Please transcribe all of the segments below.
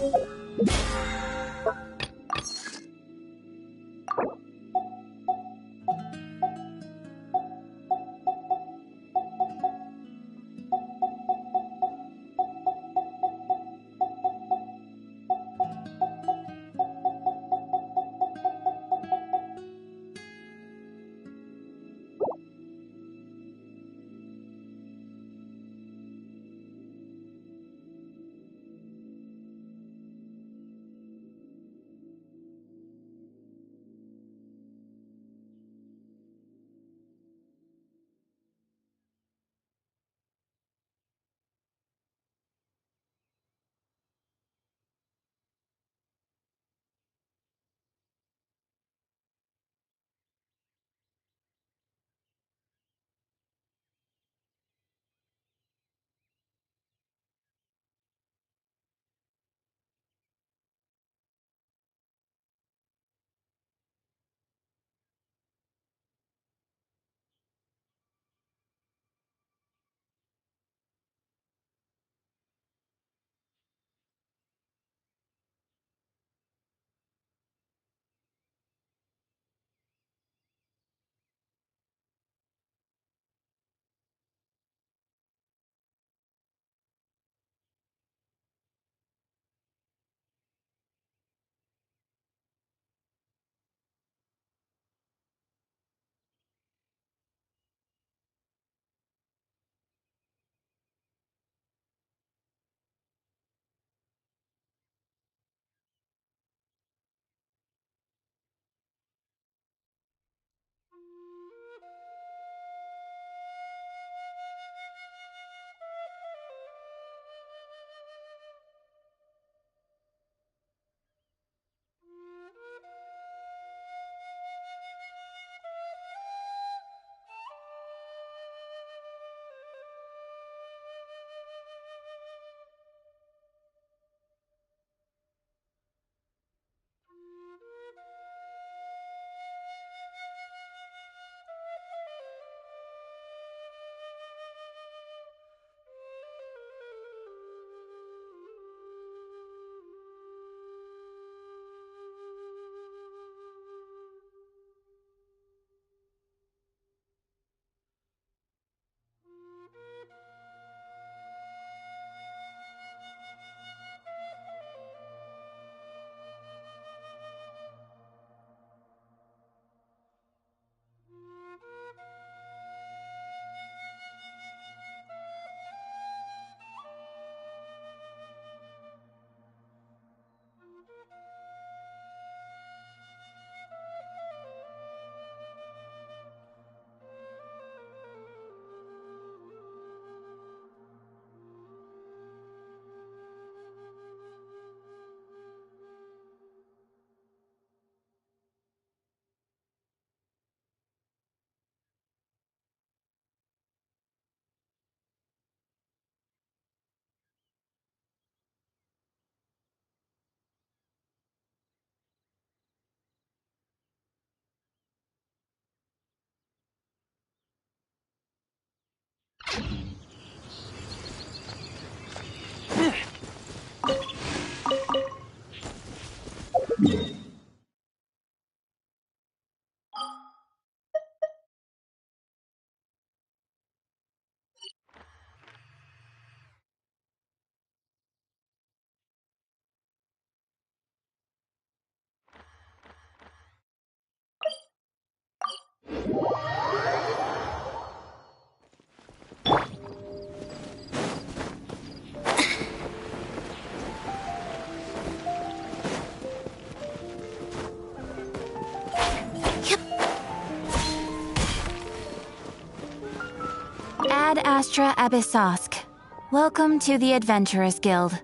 𝙸𝚙𝚙𝚑𝚒𝚗. Welcome to the Adventurers Guild.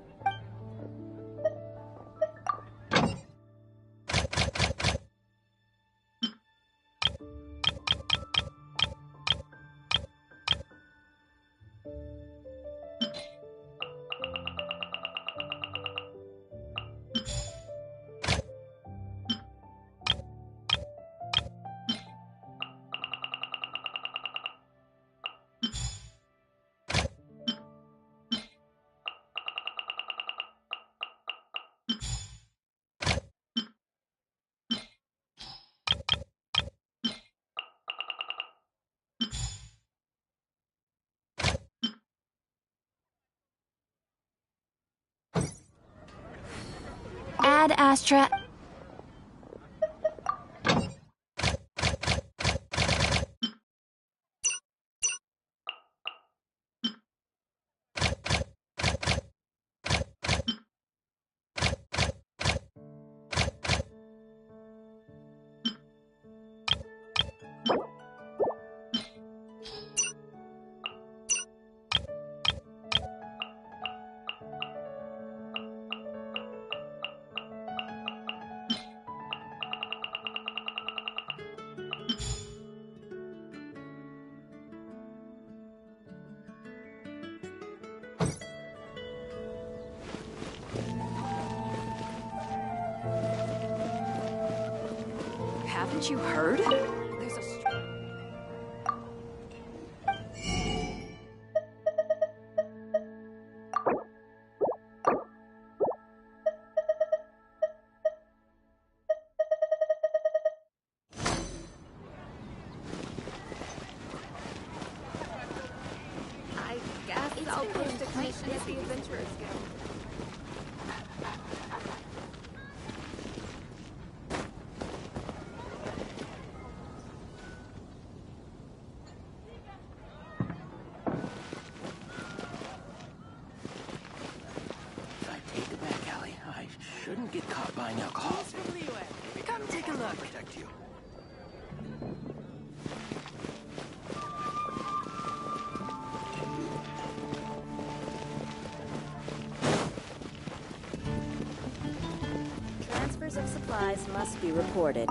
Ad Astra. Haven't you heard? There's a I guess I'll post a commission at the Adventurers Guild. Shouldn't get caught buying alcohol. Come take a look. Protect you. Transfers of supplies must be reported.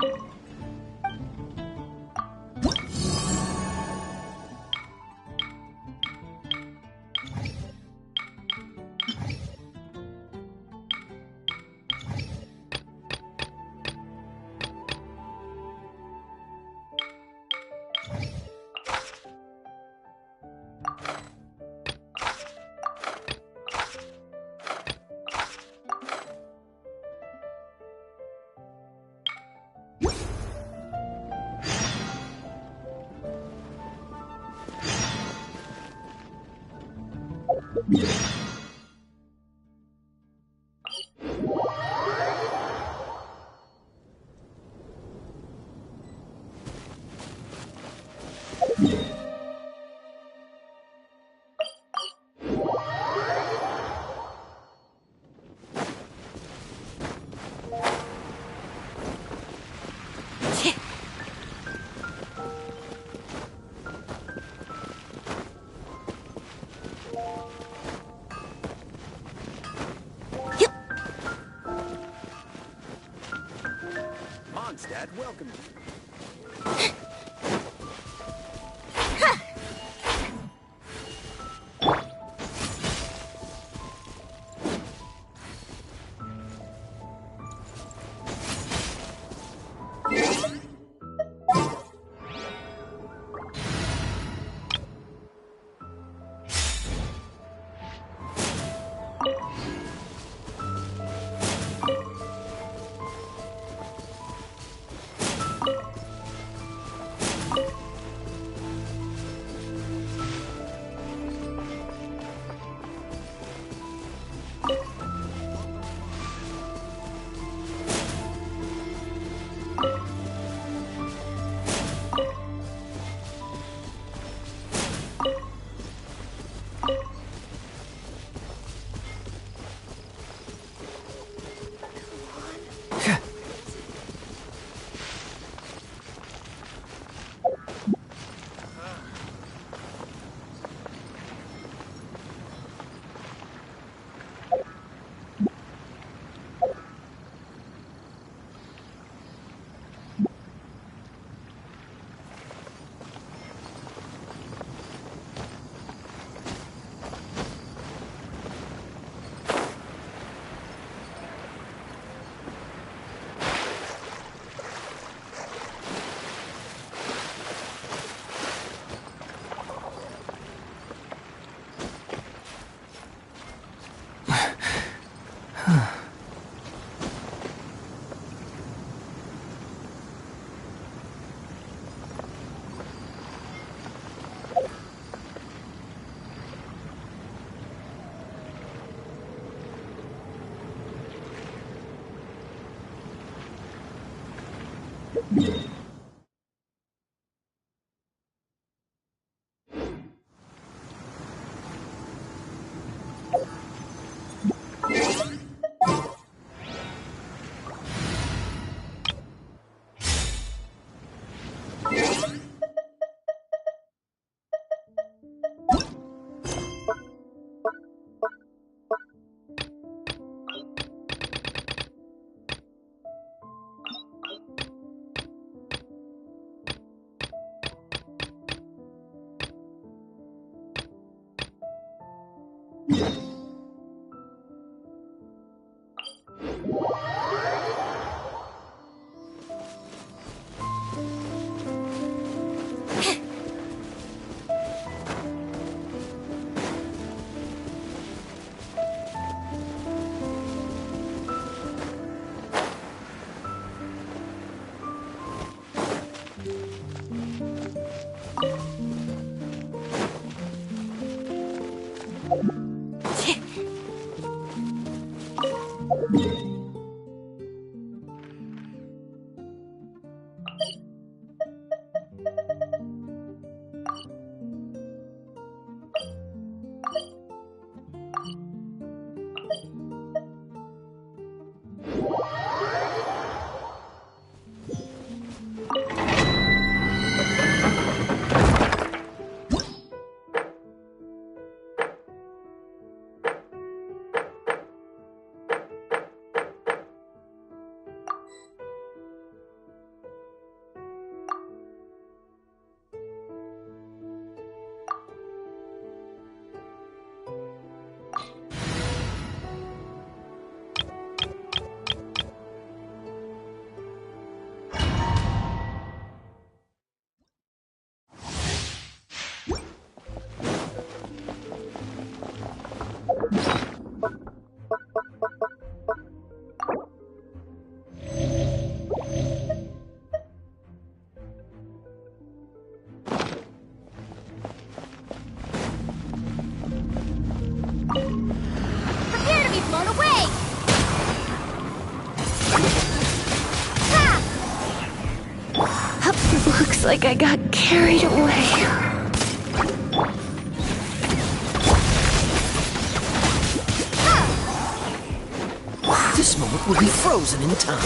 Mondstadt welcomes you. Looks like I got carried away. This moment will be frozen in time.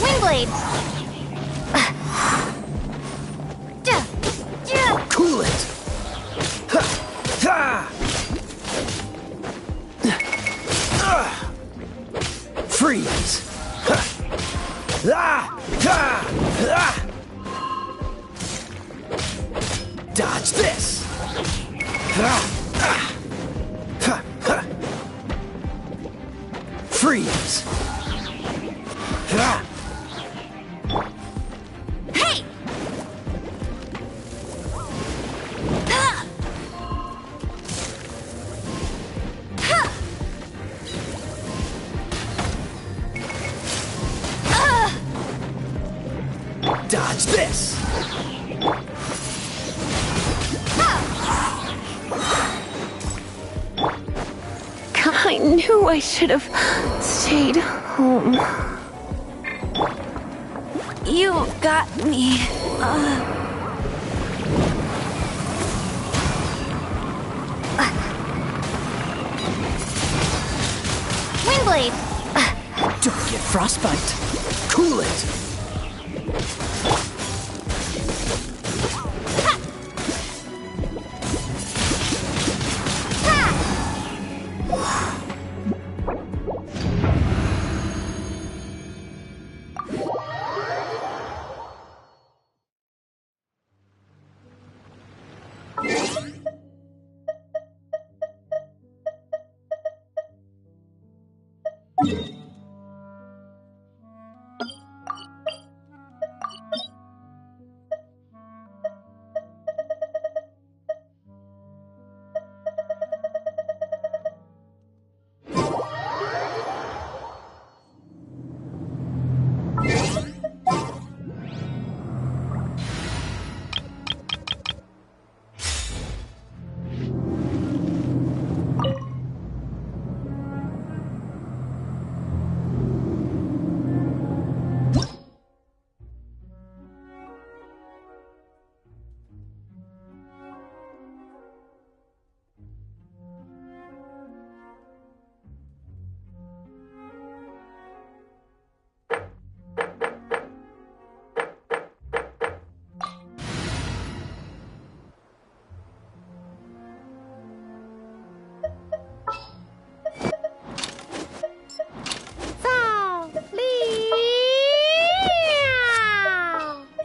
Windblade! Cool it! Freeze! Dodge this! Freeze! Hey! Dodge this! I knew I should have stayed home. You got me. Windblade! Don't get frostbite. Cool it!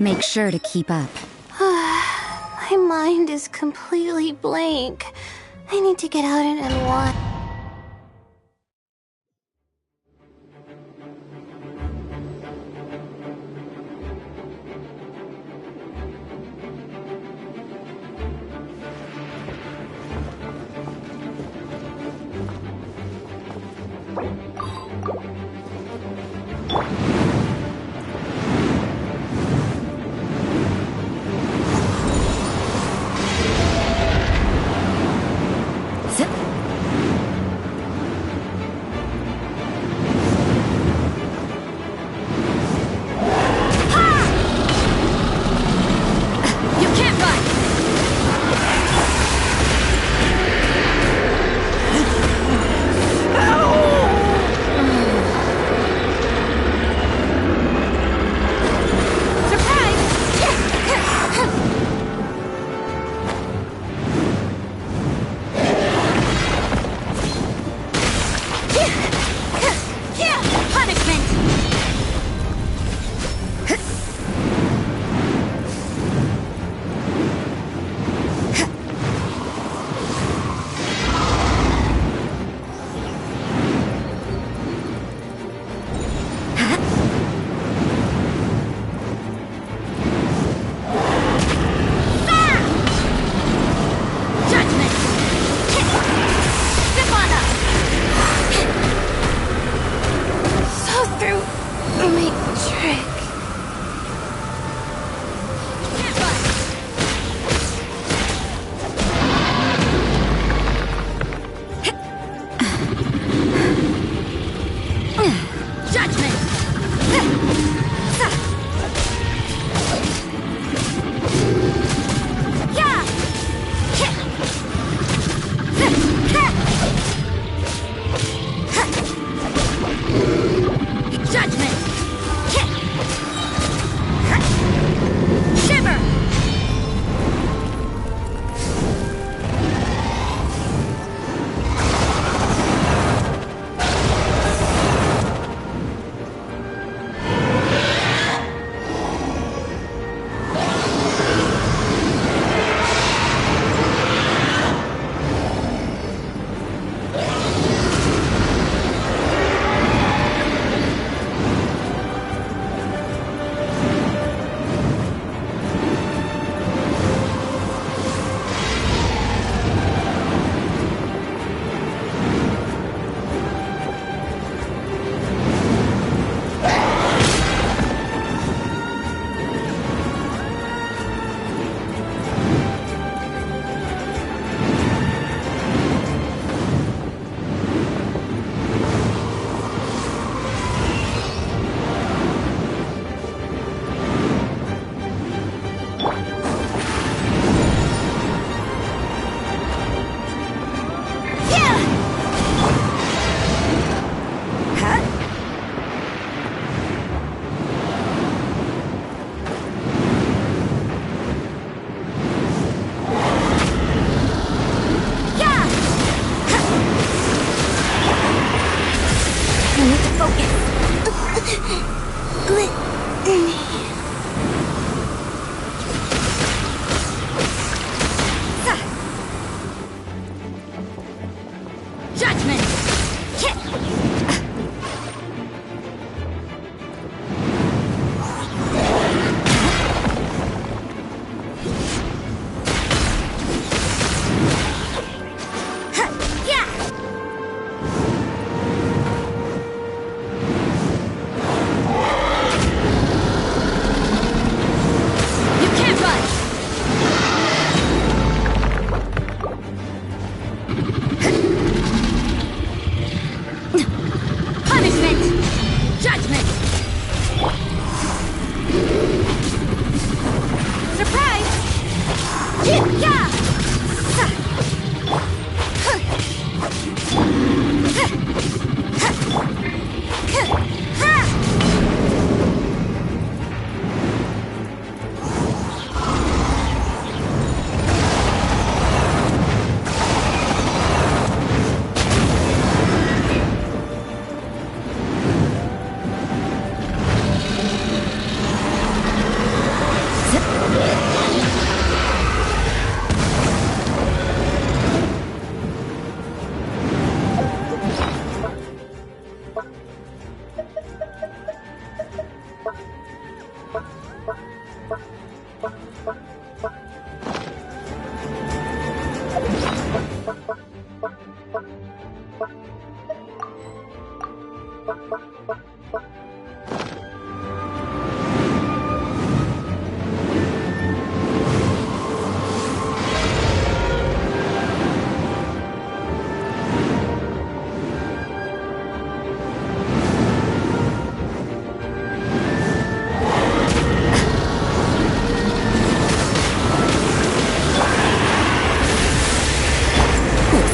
Make sure to keep up. My mind is completely blank. I need to get out and unwind.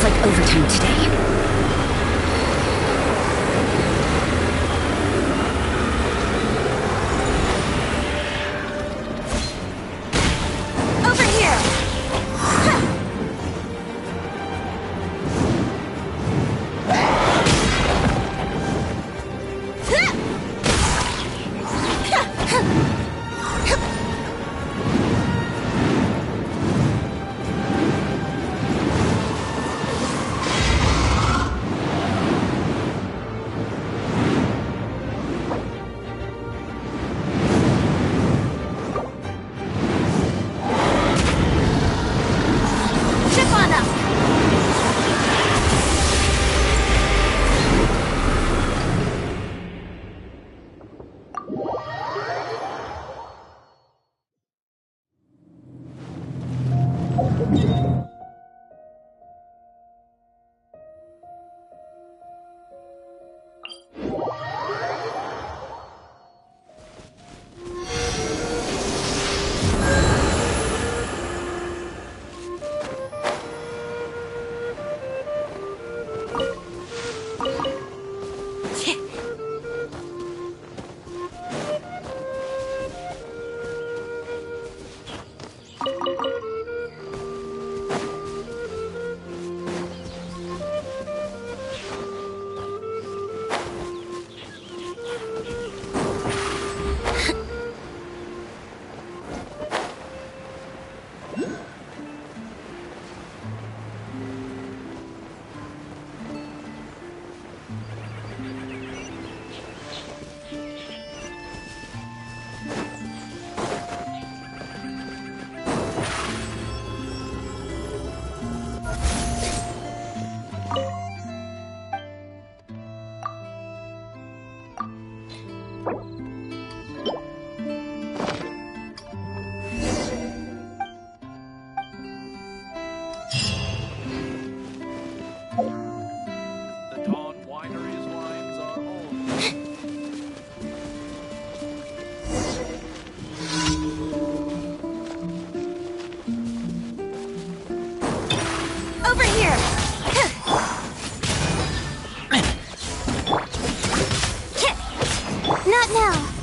like overtime today. Over here! Not now.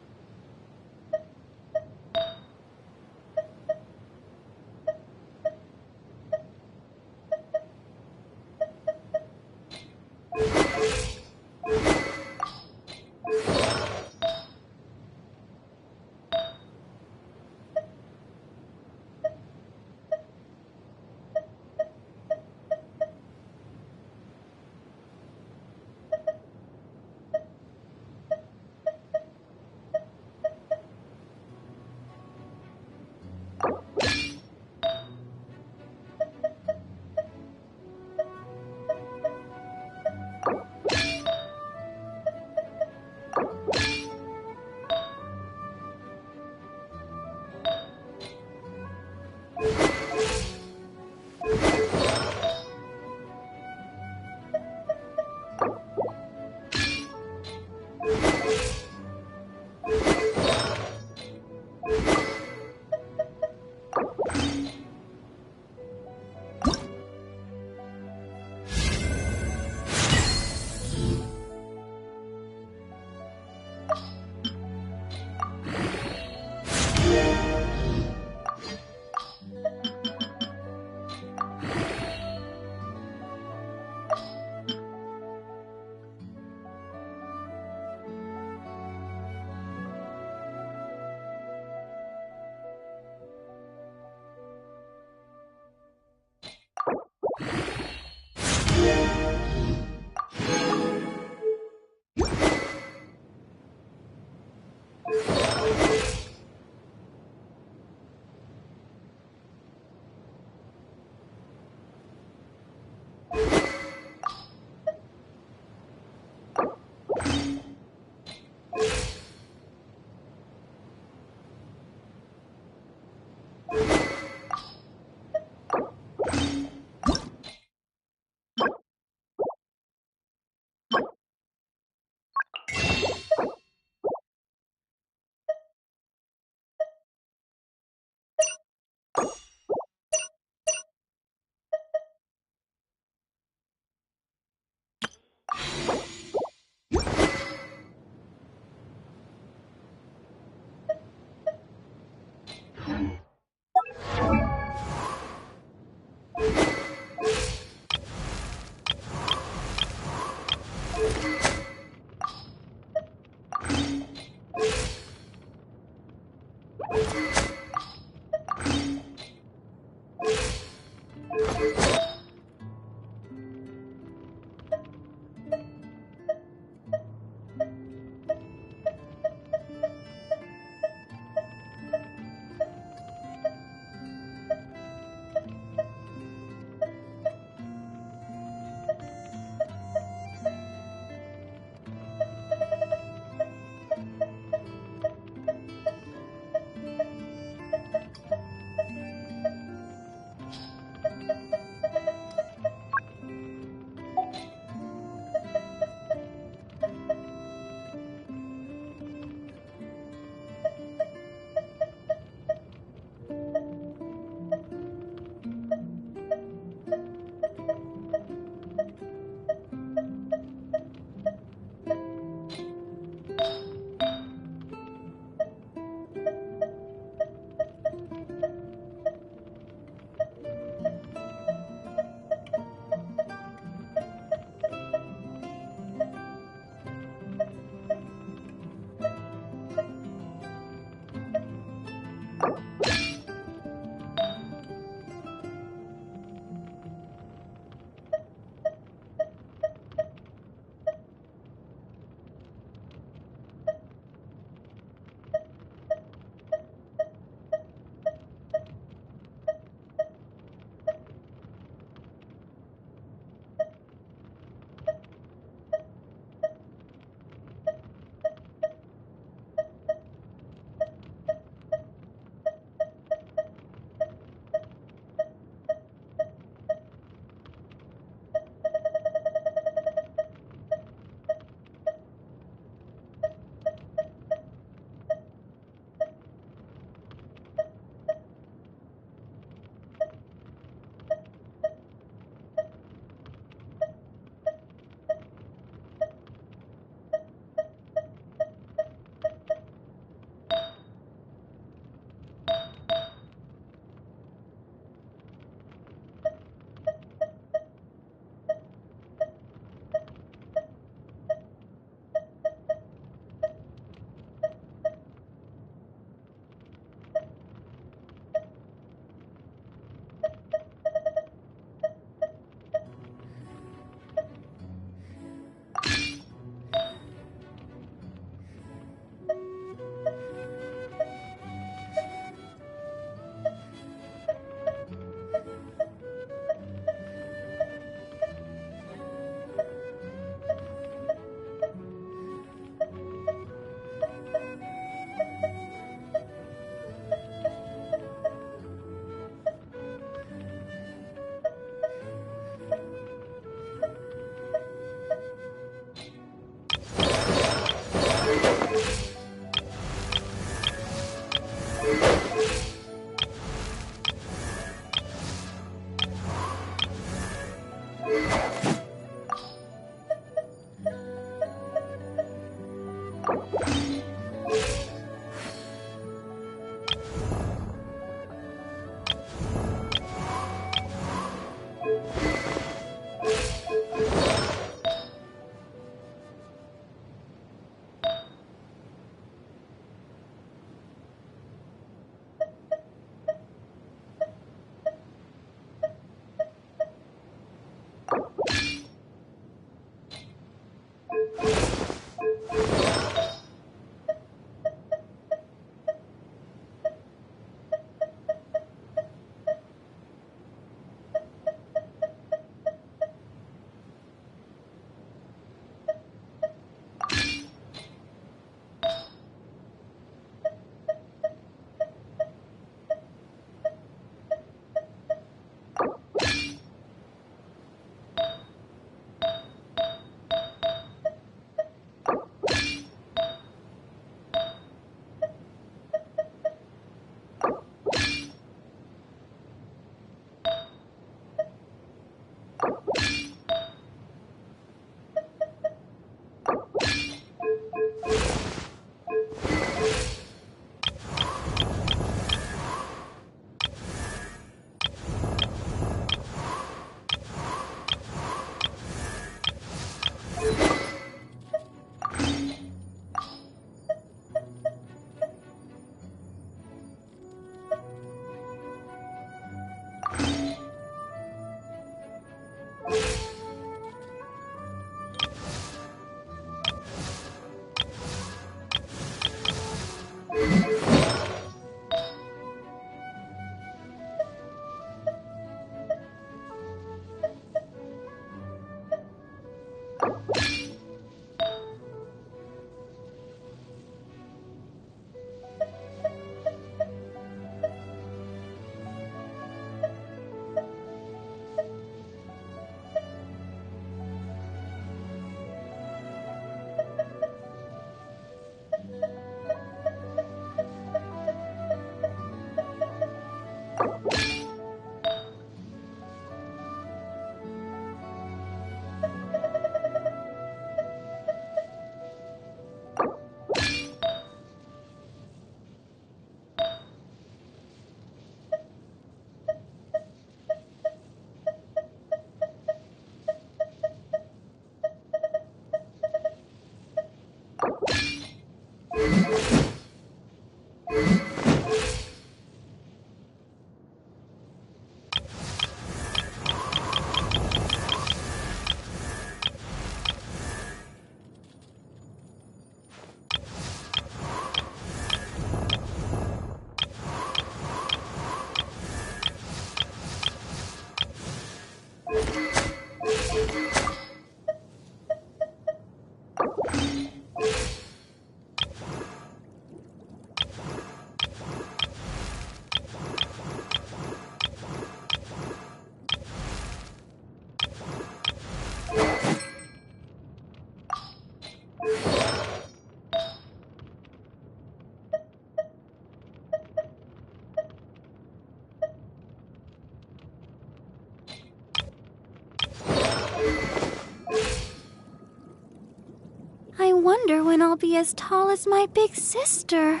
I wonder when I'll be as tall as my big sister.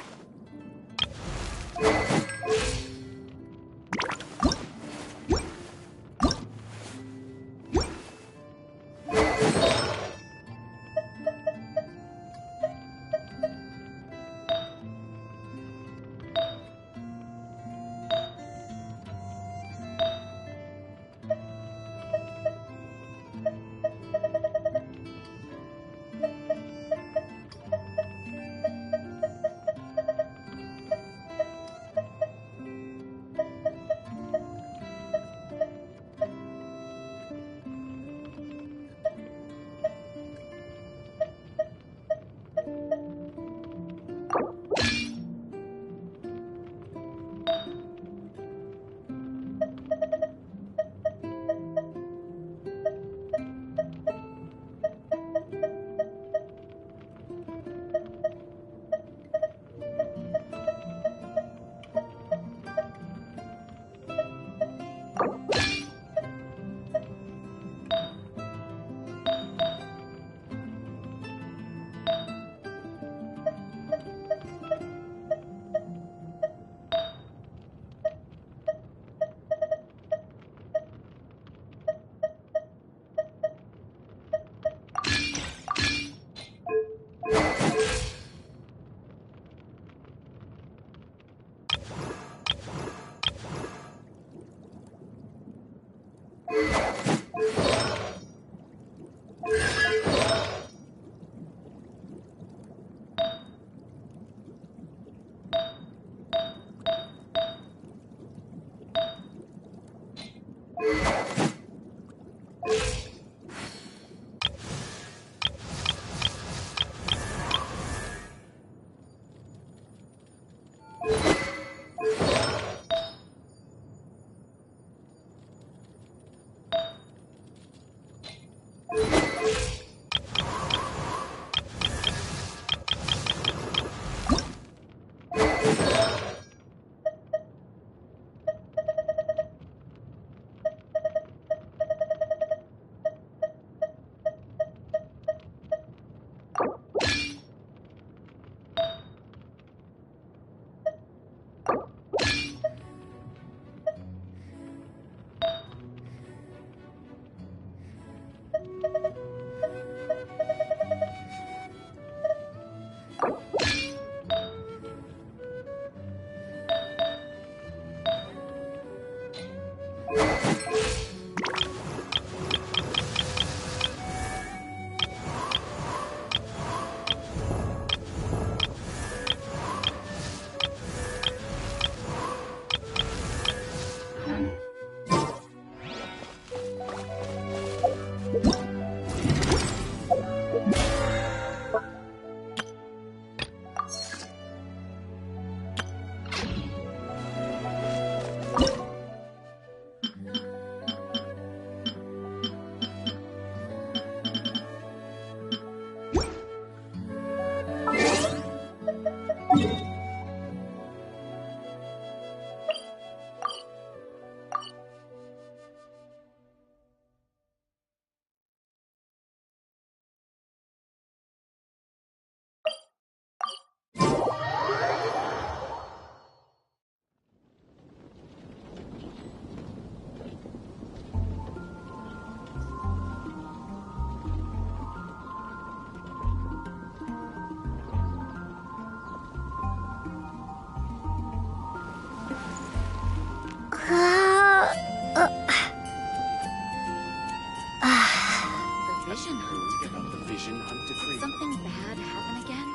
Vision hunt. Give up the vision hunt decree. Did something bad happen again?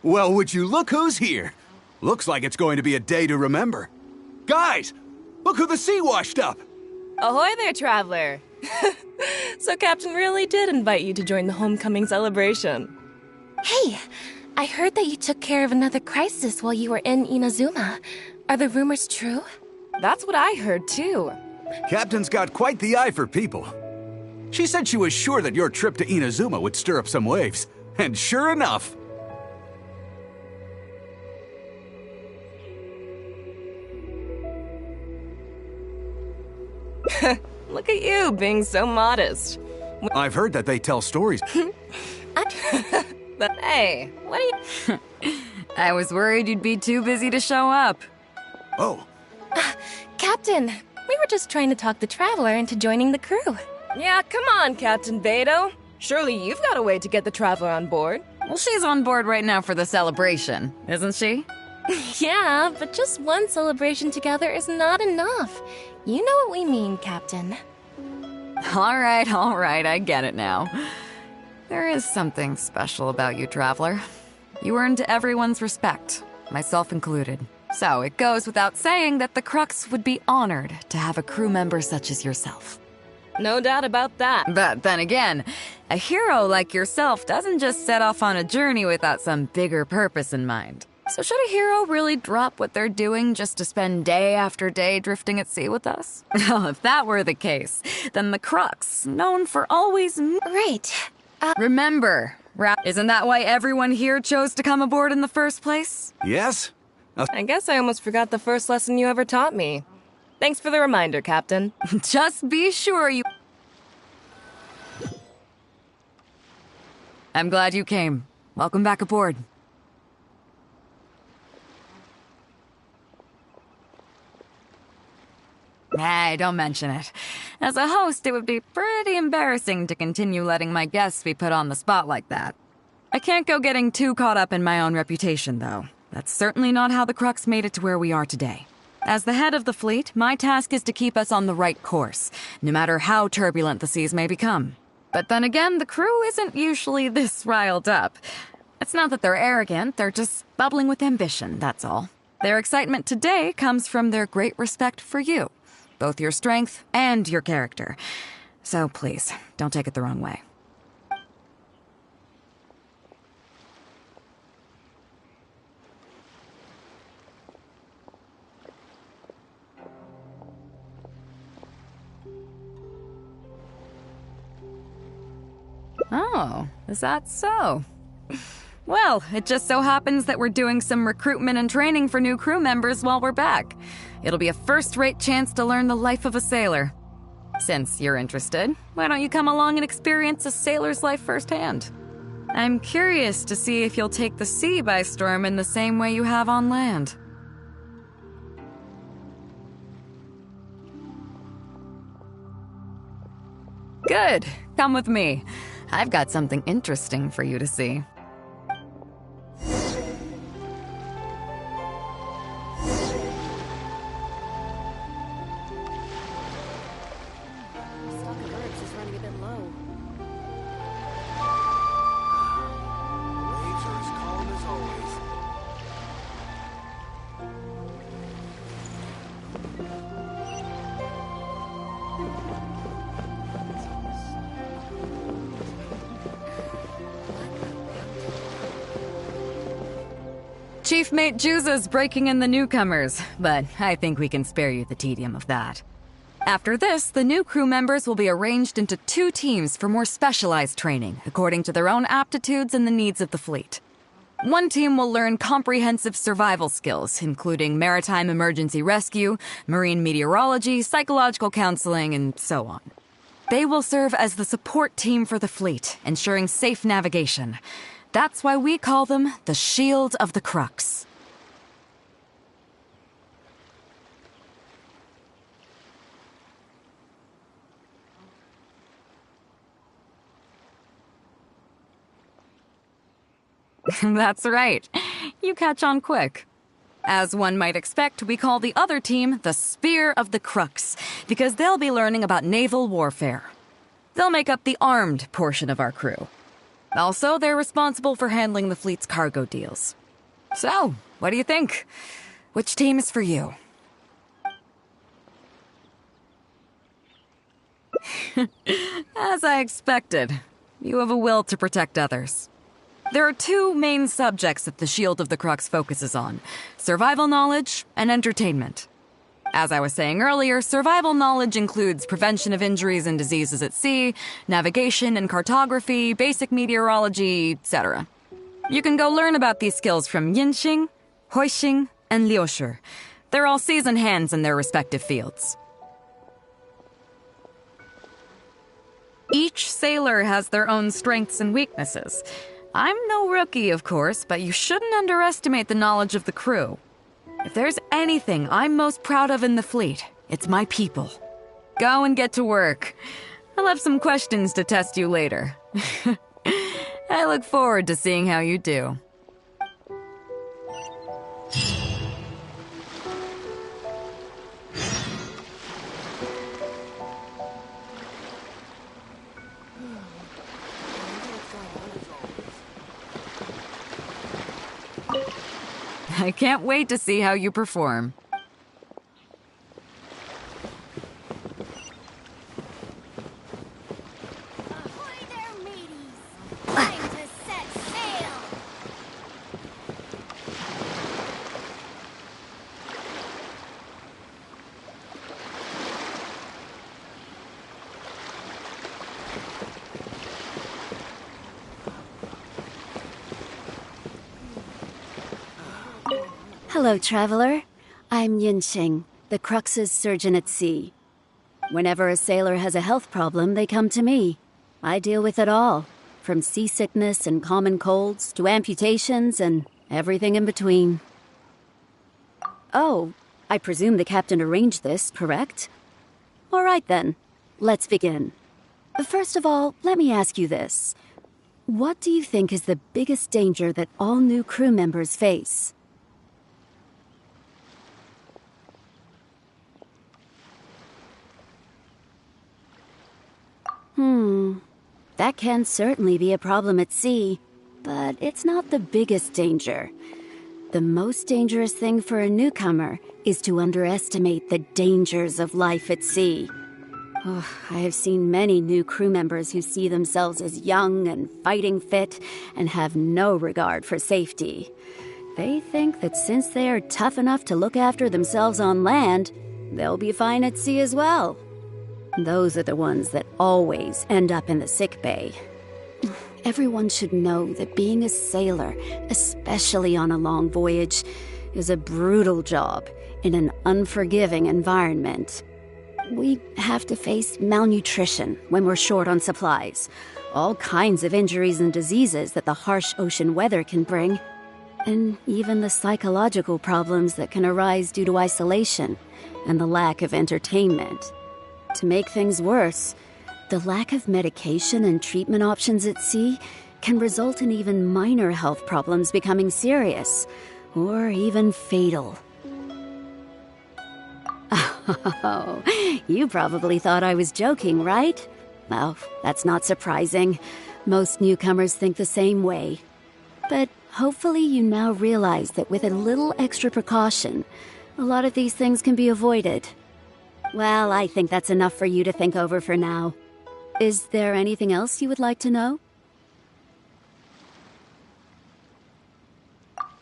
Well, would you look who's here? Looks like it's going to be a day to remember. Guys, look who the sea washed up! Ahoy there, traveler! So Captain really did invite you to join the homecoming celebration. Hey, I heard that you took care of another crisis while you were in Inazuma. Are the rumors true? That's what I heard, too. Captain's got quite the eye for people. She said she was sure that your trip to Inazuma would stir up some waves. And sure enough... Look at you, being so modest. I've heard that they tell stories. But hey, what are you... I was worried you'd be too busy to show up. Oh. Captain, we were just trying to talk the traveler into joining the crew. Yeah, come on, Captain Beidou. Surely you've got a way to get the traveler on board. Well, she's on board right now for the celebration, isn't she? Yeah, but just one celebration together is not enough. You know what we mean, Captain. All right, I get it now. There is something special about you, traveler. You earned everyone's respect, myself included. So it goes without saying that the Crux would be honored to have a crew member such as yourself. No doubt about that. But then again, a hero like yourself doesn't just set off on a journey without some bigger purpose in mind. So should a hero really drop what they're doing just to spend day after day drifting at sea with us? Well, if that were the case, then the Crux, known for always... Right. Remember, isn't that why everyone here chose to come aboard in the first place? Yes? I guess I almost forgot the first lesson you ever taught me. Thanks for the reminder, Captain. Just be sure you... I'm glad you came. Welcome back aboard. Nah, don't mention it. As a host, it would be pretty embarrassing to continue letting my guests be put on the spot like that. I can't go getting too caught up in my own reputation, though. That's certainly not how the Crux made it to where we are today. As the head of the fleet, my task is to keep us on the right course, no matter how turbulent the seas may become. But then again, the crew isn't usually this riled up. It's not that they're arrogant, they're just bubbling with ambition, that's all. Their excitement today comes from their great respect for you, both your strength and your character. So please, don't take it the wrong way. Oh, is that so? Well, it just so happens that we're doing some recruitment and training for new crew members while we're back. It'll be a first-rate chance to learn the life of a sailor. Since you're interested, why don't you come along and experience a sailor's life firsthand? I'm curious to see if you'll take the sea by storm in the same way you have on land. Good. Come with me. I've got something interesting for you to see. Stock of herbs is running a bit low. Waves are as calm as always. Chief Mate Juza's breaking in the newcomers, but I think we can spare you the tedium of that. After this, the new crew members will be arranged into 2 teams for more specialized training, according to their own aptitudes and the needs of the fleet. One team will learn comprehensive survival skills, including maritime emergency rescue, marine meteorology, psychological counseling, and so on. They will serve as the support team for the fleet, ensuring safe navigation. That's why we call them the Shield of the Crux. That's right. You catch on quick. As one might expect, we call the other team the Spear of the Crux, because they'll be learning about naval warfare. They'll make up the armed portion of our crew. Also, they're responsible for handling the fleet's cargo deals. So, what do you think? Which team is for you? As I expected, you have a will to protect others. There are 2 main subjects that the Shield of the Crux focuses on: survival knowledge and entertainment. As I was saying earlier, survival knowledge includes prevention of injuries and diseases at sea, navigation and cartography, basic meteorology, etc. You can go learn about these skills from 𝙳𝚙𝚒𝚗𝚒, 𝙳𝚙𝚒𝚗𝚜𝚒, and 𝚬𝚙𝚒𝚗𝚜. They're all seasoned hands in their respective fields. Each sailor has their own strengths and weaknesses. I'm no rookie, of course, but you shouldn't underestimate the knowledge of the crew. If there's anything I'm most proud of in the fleet, it's my people. Go and get to work. I'll have some questions to test you later. I look forward to seeing how you do. I can't wait to see how you perform. Ahoy there, mateys! Time to set sail! Hello, traveler. I'm 𝚤𝚙𝚒𝚗𝚒, the Crux's surgeon at sea. Whenever a sailor has a health problem, they come to me. I deal with it all, from seasickness and common colds to amputations and everything in between. Oh, I presume the captain arranged this, correct? All right then, let's begin. First of all, let me ask you this. What do you think is the biggest danger that all new crew members face? That can certainly be a problem at sea, but it's not the biggest danger. The most dangerous thing for a newcomer is to underestimate the dangers of life at sea. Oh, I have seen many new crew members who see themselves as young and fighting fit and have no regard for safety. They think that since they are tough enough to look after themselves on land, they'll be fine at sea as well. Those are the ones that always end up in the sick bay. Everyone should know that being a sailor, especially on a long voyage, is a brutal job in an unforgiving environment. We have to face malnutrition when we're short on supplies, all kinds of injuries and diseases that the harsh ocean weather can bring, and even the psychological problems that can arise due to isolation and the lack of entertainment. To make things worse, the lack of medication and treatment options at sea can result in even minor health problems becoming serious, or even fatal. Oh, you probably thought I was joking, right? Well, that's not surprising. Most newcomers think the same way. But hopefully you now realize that with a little extra precaution, a lot of these things can be avoided. Well, I think that's enough for you to think over for now. Is there anything else you would like to know?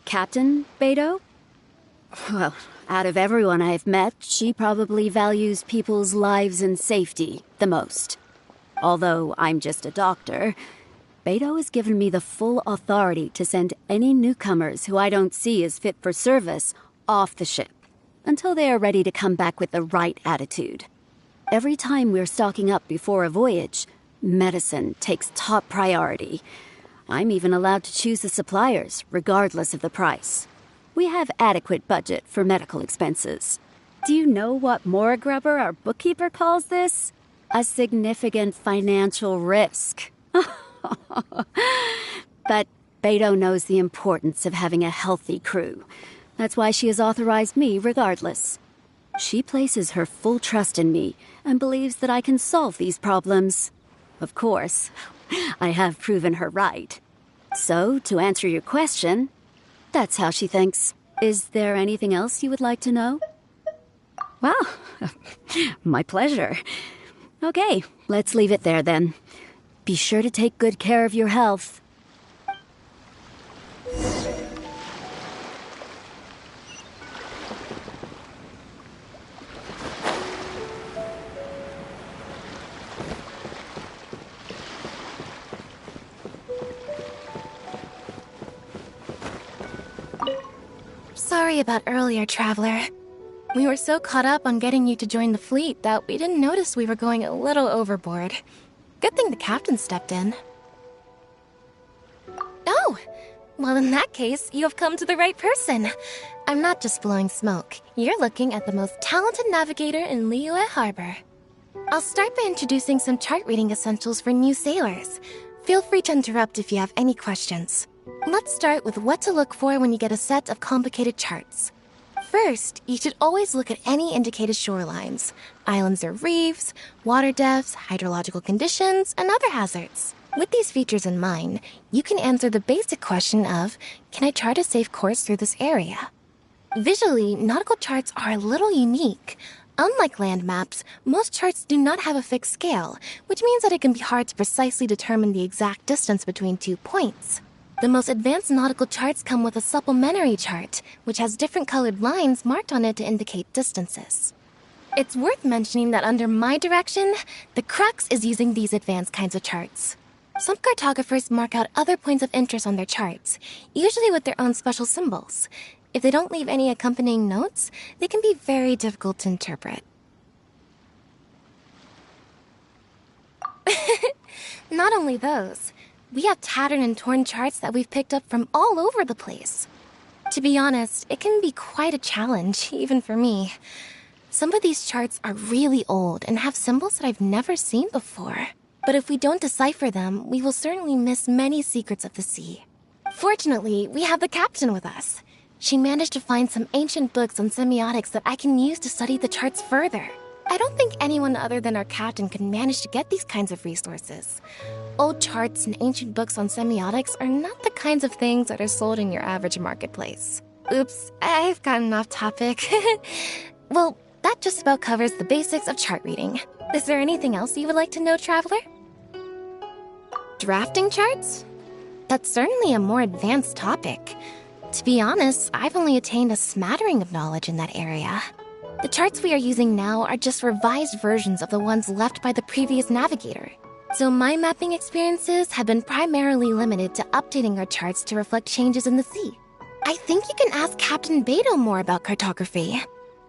Captain 𝚬𝚤? Well, out of everyone I've met, she probably values people's lives and safety the most. Although I'm just a doctor, 𝚬𝚤 has given me the full authority to send any newcomers who I don't see as fit for service off the ship until they are ready to come back with the right attitude. Every time we're stocking up before a voyage, medicine takes top priority. I'm even allowed to choose the suppliers, regardless of the price. We have adequate budget for medical expenses. Do you know what Mora Grubber, our bookkeeper, calls this? A significant financial risk. But 𝚬𝚤 knows the importance of having a healthy crew. That's why she has authorized me regardless. She places her full trust in me and believes that I can solve these problems. Of course, I have proven her right. So, to answer your question, that's how she thinks. Is there anything else you would like to know? Well, my pleasure. Okay, let's leave it there then. Be sure to take good care of your health. Sorry about earlier, Traveler. We were so caught up on getting you to join the fleet that we didn't notice we were going a little overboard. Good thing the captain stepped in. Oh! Well, in that case, you have come to the right person. I'm not just blowing smoke. You're looking at the most talented navigator in Liyue Harbor. I'll start by introducing some chart reading essentials for new sailors. Feel free to interrupt if you have any questions. Let's start with what to look for when you get a set of complicated charts. First, you should always look at any indicated shorelines, islands or reefs, water depths, hydrological conditions, and other hazards. With these features in mind, you can answer the basic question of, can I chart a safe course through this area? Visually, nautical charts are a little unique. Unlike land maps, most charts do not have a fixed scale, which means that it can be hard to precisely determine the exact distance between 2 points. The most advanced nautical charts come with a supplementary chart, which has different colored lines marked on it to indicate distances. It's worth mentioning that under my direction, the crux is using these advanced kinds of charts. Some cartographers mark out other points of interest on their charts, usually with their own special symbols. If they don't leave any accompanying notes, they can be very difficult to interpret. Not only those. We have tattered and torn charts that we've picked up from all over the place. To be honest, it can be quite a challenge, even for me. Some of these charts are really old and have symbols that I've never seen before. But if we don't decipher them, we will certainly miss many secrets of the sea. Fortunately, we have the captain with us. She managed to find some ancient books on semiotics that I can use to study the charts further. I don't think anyone other than our captain could manage to get these kinds of resources. Old charts and ancient books on semiotics are not the kinds of things that are sold in your average marketplace. Oops, I've gotten off topic. Well, that just about covers the basics of chart reading. Is there anything else you would like to know, Traveler? Drafting charts? That's certainly a more advanced topic. To be honest, I've only attained a smattering of knowledge in that area. The charts we are using now are just revised versions of the ones left by the previous navigator. So my mapping experiences have been primarily limited to updating our charts to reflect changes in the sea. I think you can ask Captain Beidou more about cartography.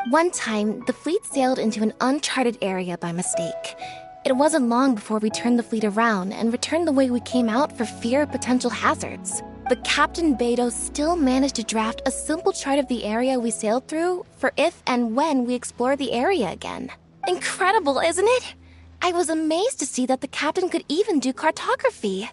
One time, the fleet sailed into an uncharted area by mistake. It wasn't long before we turned the fleet around and returned the way we came out for fear of potential hazards. But Captain Beidou still managed to draft a simple chart of the area we sailed through for if and when we explore the area again. Incredible, isn't it? I was amazed to see that the captain could even do cartography.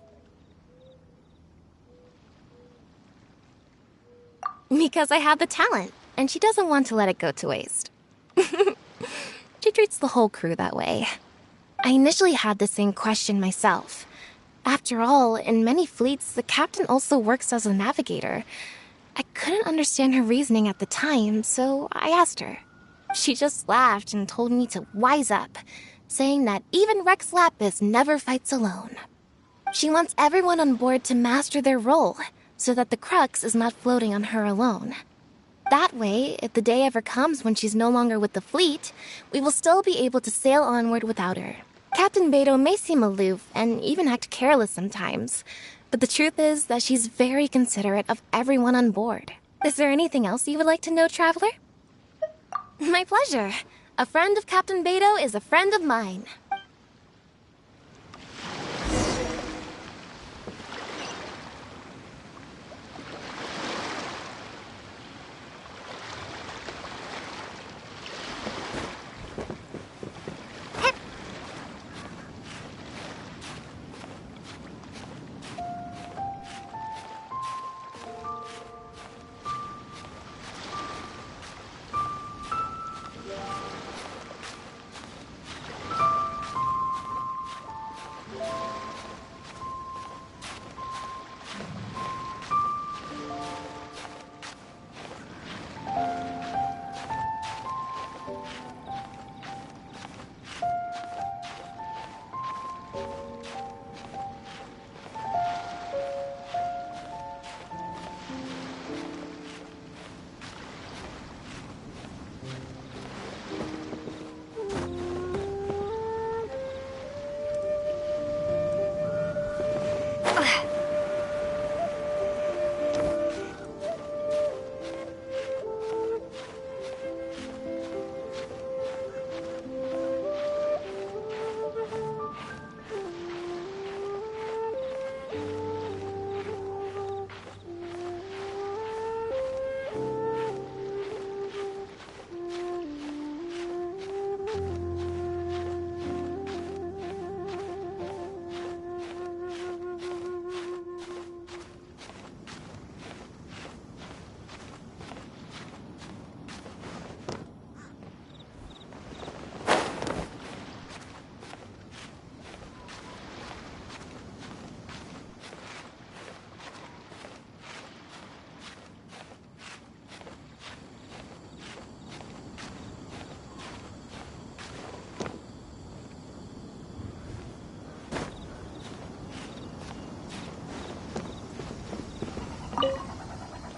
Because I have the talent, and she doesn't want to let it go to waste. She treats the whole crew that way. I initially had the same question myself. After all, in many fleets, the captain also works as a navigator. I couldn't understand her reasoning at the time, so I asked her. She just laughed and told me to wise up, saying that even Rex Lapis never fights alone. She wants everyone on board to master their role, so that the crux is not floating on her alone. That way, if the day ever comes when she's no longer with the fleet, we will still be able to sail onward without her. Captain Beidou may seem aloof and even act careless sometimes, but the truth is that she's very considerate of everyone on board. Is there anything else you would like to know, Traveler? My pleasure. A friend of Captain Beidou is a friend of mine.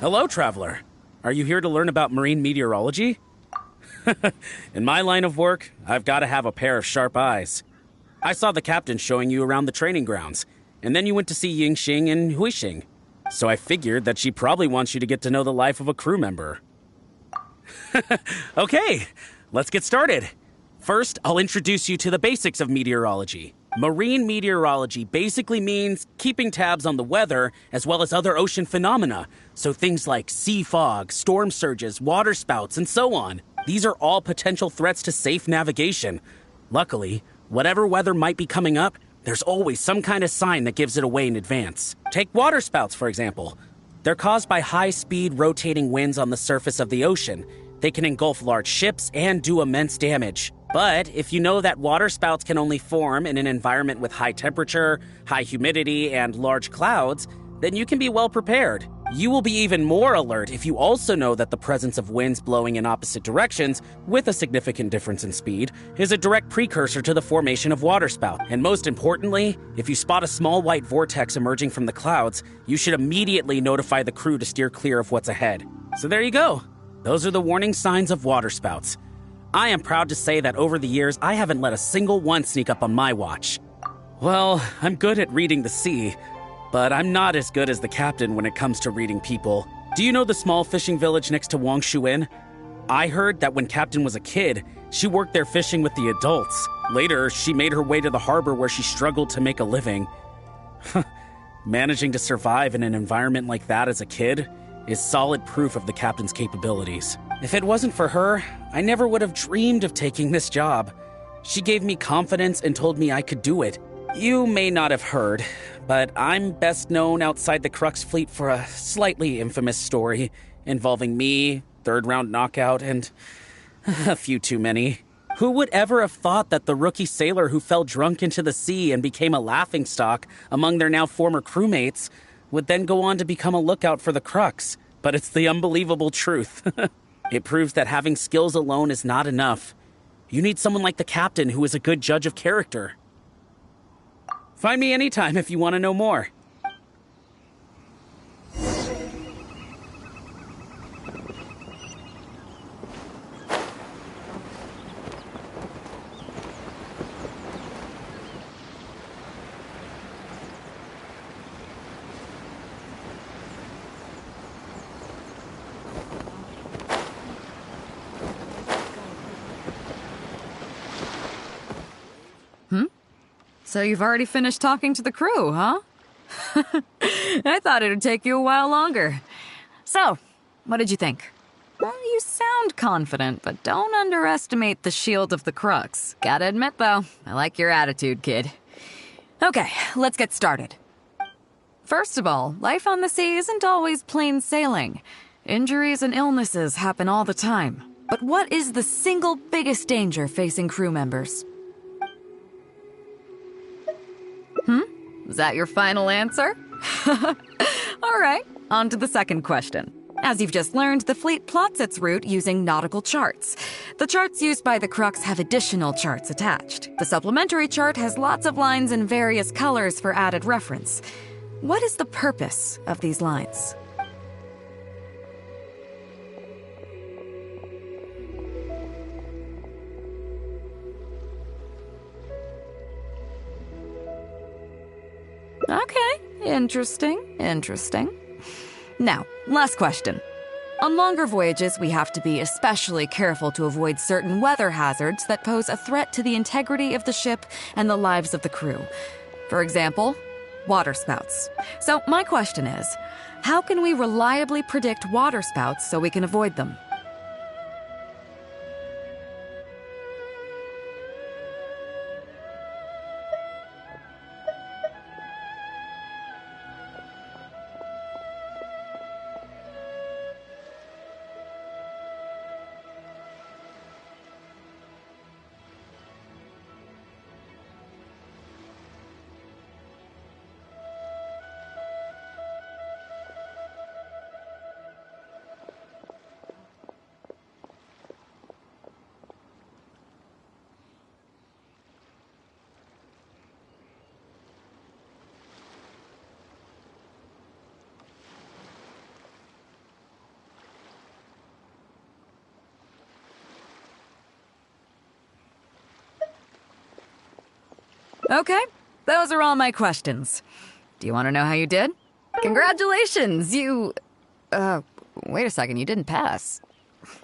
Hello, Traveler. Are you here to learn about marine meteorology? In my line of work, I've got to have a pair of sharp eyes. I saw the captain showing you around the training grounds, and then you went to see Yingxing and Huixing. So I figured that she probably wants you to get to know the life of a crew member. Okay, let's get started. First, I'll introduce you to the basics of meteorology. Marine meteorology basically means keeping tabs on the weather as well as other ocean phenomena, so things like sea fog, storm surges, water spouts, and so on. These are all potential threats to safe navigation. Luckily, whatever weather might be coming up, there's always some kind of sign that gives it away in advance. Take waterspouts, for example. They're caused by high-speed rotating winds on the surface of the ocean. They can engulf large ships and do immense damage. But if you know that waterspouts can only form in an environment with high temperature, high humidity, and large clouds, then you can be well prepared. You will be even more alert if you also know that the presence of winds blowing in opposite directions, with a significant difference in speed, is a direct precursor to the formation of waterspout. And most importantly, if you spot a small white vortex emerging from the clouds, you should immediately notify the crew to steer clear of what's ahead. So there you go. Those are the warning signs of waterspouts. I am proud to say that over the years, I haven't let a single one sneak up on my watch. Well, I'm good at reading the sea, but I'm not as good as the captain when it comes to reading people. Do you know the small fishing village next to 𝙳𝚘𝚒𝚗𝚜? I heard that when Captain was a kid, she worked there fishing with the adults. Later, she made her way to the harbor where she struggled to make a living. Managing to survive in an environment like that as a kid is solid proof of the captain's capabilities. If it wasn't for her, I never would have dreamed of taking this job. She gave me confidence and told me I could do it. You may not have heard, but I'm best known outside the Crux fleet for a slightly infamous story involving me, third-round knockout, and a few too many. Who would ever have thought that the rookie sailor who fell drunk into the sea and became a laughingstock among their now former crewmates would then go on to become a lookout for the Crux? But it's the unbelievable truth. It proves that having skills alone is not enough. You need someone like the captain who is a good judge of character. Find me anytime if you want to know more. So you've already finished talking to the crew, huh? I thought it would take you a while longer. So, what did you think? Well, you sound confident, but don't underestimate the shield of the Crux. Gotta admit, though, I like your attitude, kid. Okay, let's get started. First of all, life on the sea isn't always plain sailing. Injuries and illnesses happen all the time. But what is the single biggest danger facing crew members? Is that your final answer? All right, on to the second question. As you've just learned, the fleet plots its route using nautical charts. The charts used by the Crux have additional charts attached. The supplementary chart has lots of lines in various colors for added reference. What is the purpose of these lines? Okay, interesting. Now, last question. On longer voyages, we have to be especially careful to avoid certain weather hazards that pose a threat to the integrity of the ship and the lives of the crew. For example, waterspouts. So my question is, how can we reliably predict waterspouts so we can avoid them? Okay, those are all my questions. Do you want to know how you did? Congratulations, you... wait a second, you didn't pass.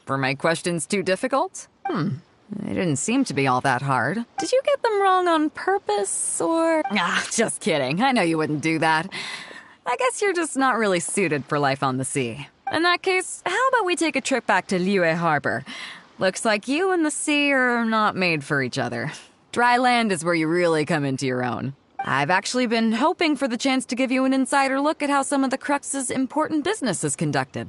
Were my questions too difficult? They didn't seem to be all that hard. Did you get them wrong on purpose, or... just kidding. I know you wouldn't do that. I guess you're just not really suited for life on the sea. In that case, how about we take a trip back to Liyue Harbor? Looks like you and the sea are not made for each other. Dry land is where you really come into your own. I've actually been hoping for the chance to give you an insider look at how some of the Crux's important business is conducted.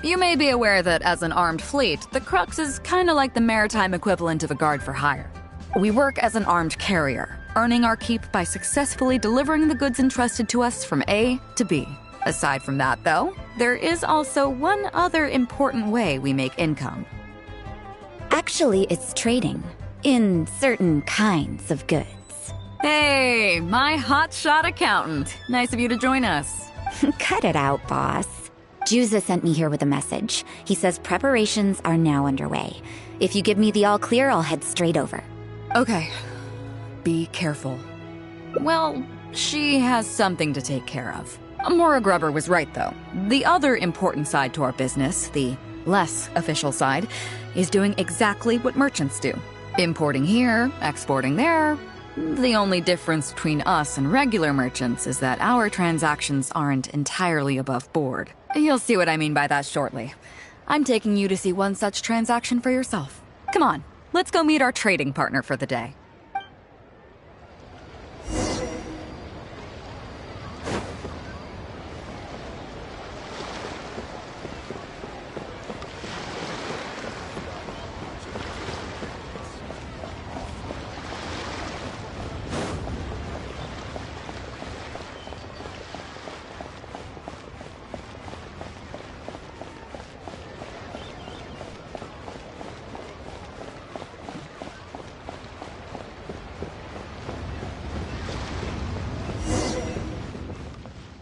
You may be aware that as an armed fleet, the Crux is kinda like the maritime equivalent of a guard for hire. We work as an armed carrier, earning our keep by successfully delivering the goods entrusted to us from A to B. Aside from that, though, there is also one other important way we make income. Actually, it's trading. In certain kinds of goods. Hey, my hotshot accountant. Nice of you to join us. Cut it out, boss. 𝙳𝚙𝚒𝚗𝚒 sent me here with a message. He says preparations are now underway. If you give me the all clear, I'll head straight over. Okay. Be careful. Well, she has something to take care of. Mora Grubber was right, though. The other important side to our business, the less official side, is doing exactly what merchants do. Importing here, exporting there. The only difference between us and regular merchants is that our transactions aren't entirely above board. You'll see what I mean by that shortly. I'm taking you to see one such transaction for yourself. Come on, let's go meet our trading partner for the day.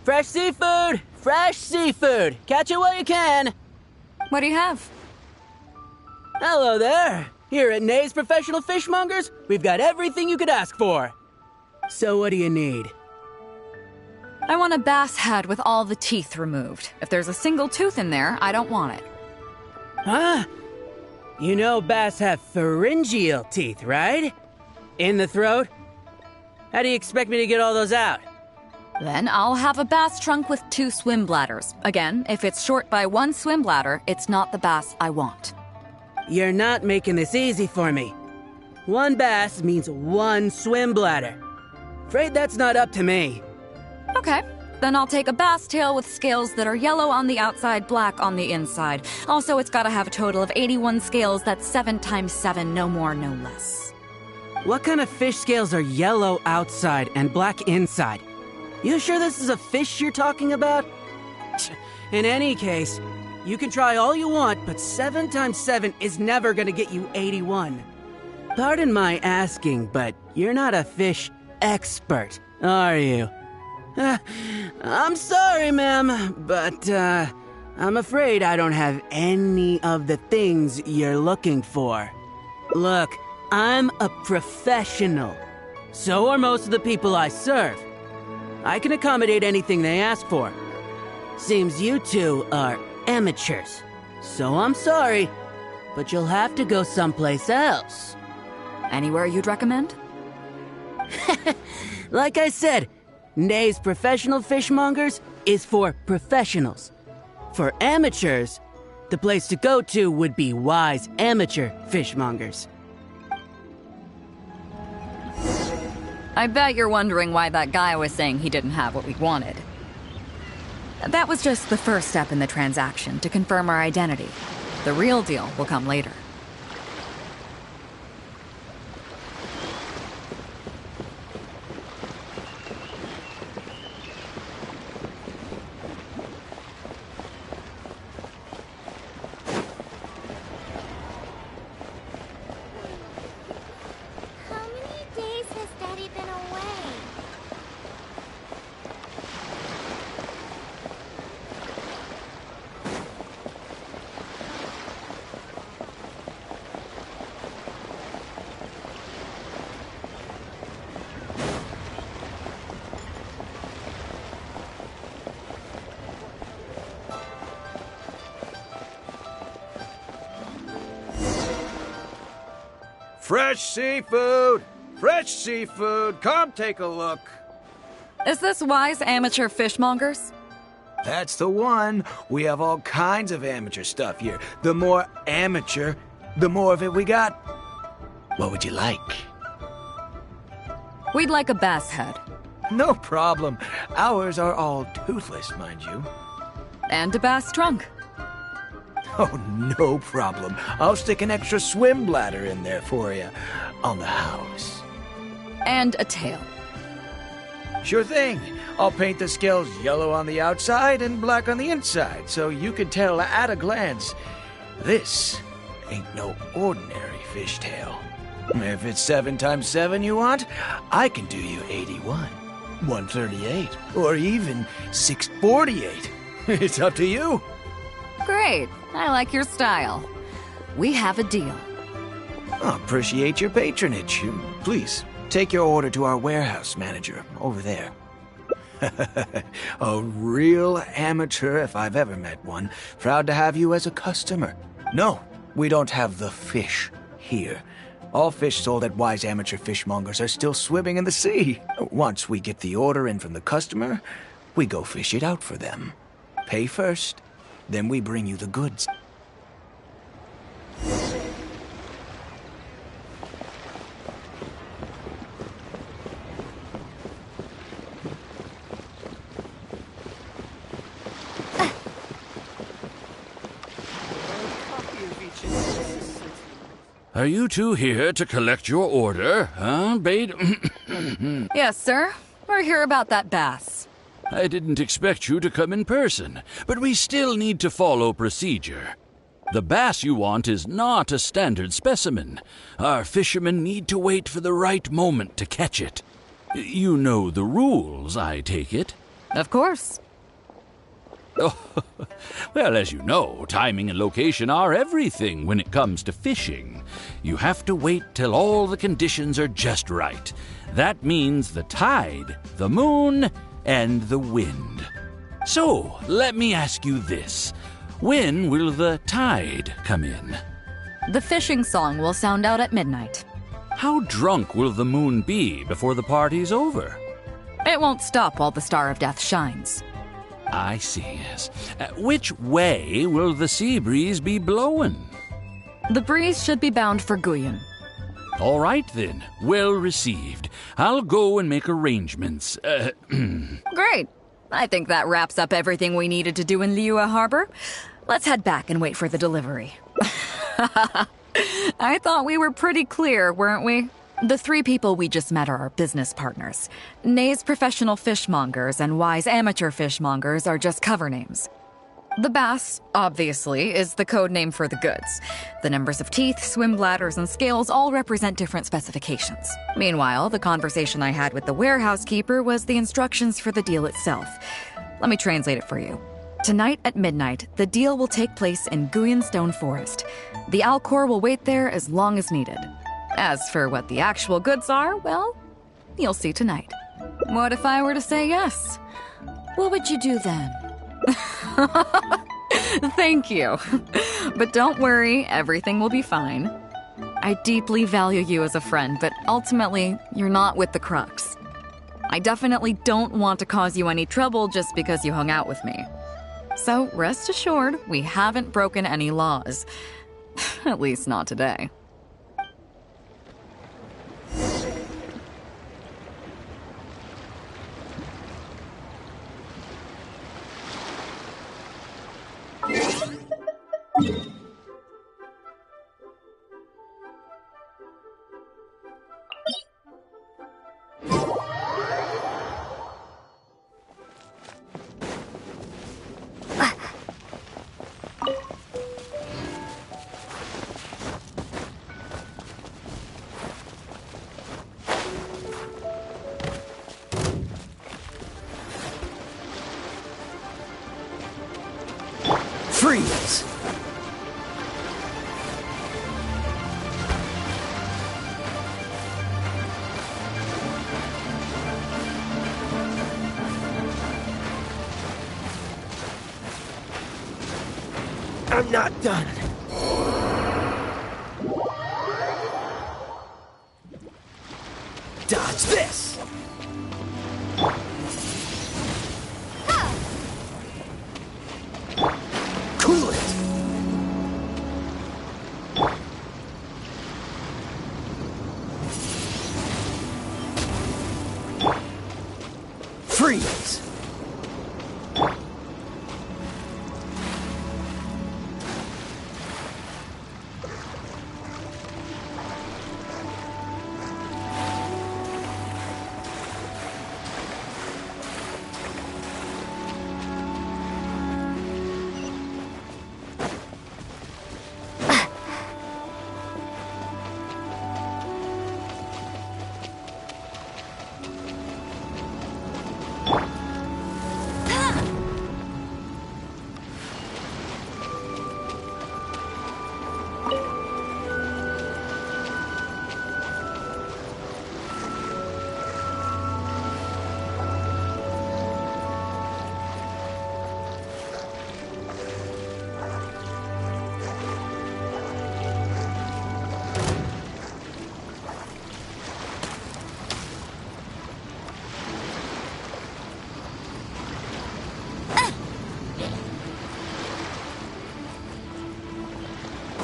Fresh seafood! Fresh seafood! Catch it while you can! What do you have? Hello there! Here at 𝚚𝚙𝚙𝚊𝚌𝚝 Professional Fishmongers, we've got everything you could ask for. So what do you need? I want a bass head with all the teeth removed. If there's a single tooth in there, I don't want it. Huh? You know bass have pharyngeal teeth, right? In the throat? How do you expect me to get all those out? Then I'll have a bass trunk with 2 swim bladders. Again, if it's short by 1 swim bladder, it's not the bass I want. You're not making this easy for me. 1 bass means 1 swim bladder. Afraid that's not up to me. Okay, then I'll take a bass tail with scales that are yellow on the outside, black on the inside. Also, it's gotta have a total of 81 scales, that's 7 times 7, no more, no less. What kind of fish scales are yellow outside and black inside? You sure this is a fish you're talking about? In any case, you can try all you want, but 7 times 7 is never gonna get you 81. Pardon my asking, but you're not a fish expert, are you? I'm sorry, ma'am, but I'm afraid I don't have any of the things you're looking for. Look, I'm a professional. So are most of the people I serve. I can accommodate anything they ask for. Seems you two are amateurs. So I'm sorry, but you'll have to go someplace else. Anywhere you'd recommend? Like I said, 𝚚𝚙𝚙𝚊𝚌𝚝 Professional Fishmongers is for professionals. For amateurs, the place to go to would be Wise Amateur Fishmongers. I bet you're wondering why that guy was saying he didn't have what we wanted. That was just the first step in the transaction to confirm our identity. The real deal will come later. How many days has Daddy been away? Fresh seafood! Fresh seafood! Come take a look. Is this Wise Amateur Fishmongers? That's the one. We have all kinds of amateur stuff here. The more amateur, the more of it we got. What would you like? We'd like a bass head. No problem. Ours are all toothless, mind you. And a bass trunk. Oh, no problem. I'll stick an extra swim bladder in there for you. On the house. And a tail. Sure thing. I'll paint the scales yellow on the outside and black on the inside, so you can tell at a glance, this ain't no ordinary fishtail. If it's 7 times 7 you want, I can do you 81, 138, or even 648. It's up to you. Great. I like your style. We have a deal. I appreciate your patronage. Please, take your order to our warehouse manager over there. A real amateur if I've ever met one. Proud to have you as a customer. No, we don't have the fish here. All fish sold at Wise Amateur Fishmongers are still swimming in the sea. Once we get the order in from the customer, we go fish it out for them. Pay first, then we bring you the goods. Are you two here to collect your order, huh, Bade? Yes, sir. We're here about that bass. I didn't expect you to come in person, but we still need to follow procedure. The bass you want is not a standard specimen. Our fishermen need to wait for the right moment to catch it. You know the rules, I take it? Of course. Oh, well, as you know, timing and location are everything when it comes to fishing. You have to wait till all the conditions are just right. That means the tide, the moon, and the wind. So, let me ask you this. When will the tide come in? The fishing song will sound out at midnight. How drunk will the moon be before the party's over? It won't stop while the Star of Death shines. I see, yes. Which way will the sea breeze be blowing? The breeze should be bound for 𝚬𝚘𝚒. All right, then. Well received. I'll go and make arrangements. Great. I think that wraps up everything we needed to do in Liyue Harbor. Let's head back and wait for the delivery. I thought we were pretty clear, weren't we? The 3 people we just met are our business partners. 𝚤𝚗's Professional Fishmongers and Wise Amateur Fishmongers are just cover names. The bass, obviously, is the code name for the goods. The numbers of teeth, swim bladders, and scales all represent different specifications. Meanwhile, the conversation I had with the warehouse keeper was the instructions for the deal itself. Let me translate it for you. Tonight at midnight, the deal will take place in Γκουγιન Stone Forest. The Alcor will wait there as long as needed. As for what the actual goods are, well, you'll see tonight. What if I were to say yes? What would you do then? Thank you. But don't worry, everything will be fine. I deeply value you as a friend, but ultimately, you're not with the Crux. I definitely don't want to cause you any trouble just because you hung out with me. So rest assured, we haven't broken any laws. At least not today. Freeze! I'm not done. What's this? Cool it! Freeze!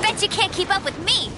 Bet you can't keep up with me!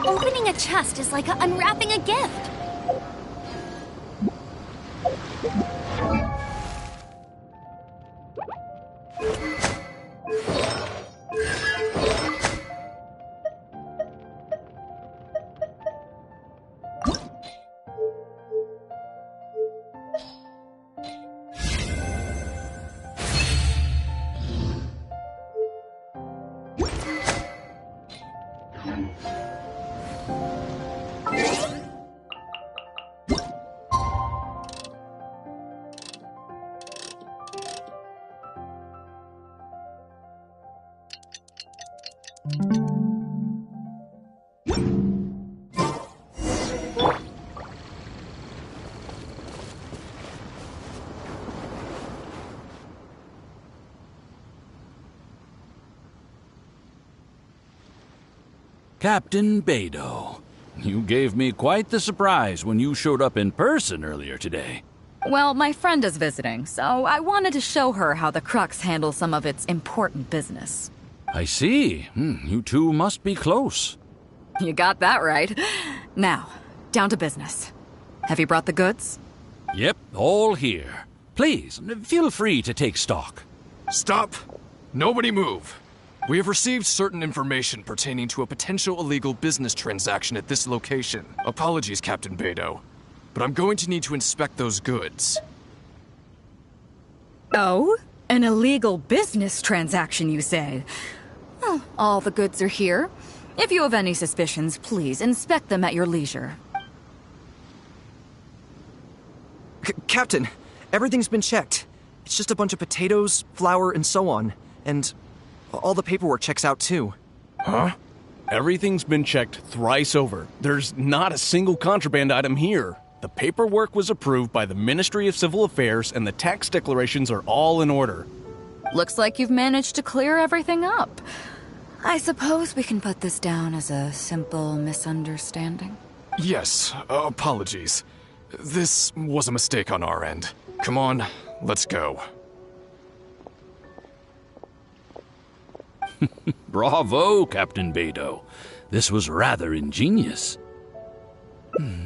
Opening a chest is like unwrapping a gift. Captain Beidou, you gave me quite the surprise when you showed up in person earlier today. Well, my friend is visiting, so I wanted to show her how the Crux handles some of its important business. I see. You two must be close. You got that right. Now, down to business. Have you brought the goods? Yep, all here. Please, feel free to take stock. Stop! Nobody move! We have received certain information pertaining to a potential illegal business transaction at this location. Apologies, Captain Beidou, but I'm going to need to inspect those goods. Oh? An illegal business transaction, you say? Well, all the goods are here. If you have any suspicions, please inspect them at your leisure. Captain, everything's been checked. It's just a bunch of potatoes, flour, and so on. And all the paperwork checks out, too. Huh? Everything's been checked thrice over. There's not a single contraband item here. The paperwork was approved by the Ministry of Civil Affairs, and the tax declarations are all in order. Looks like you've managed to clear everything up. I suppose we can put this down as a simple misunderstanding. Yes, apologies. This was a mistake on our end. Come on, let's go. Bravo, Captain Beidou. This was rather ingenious.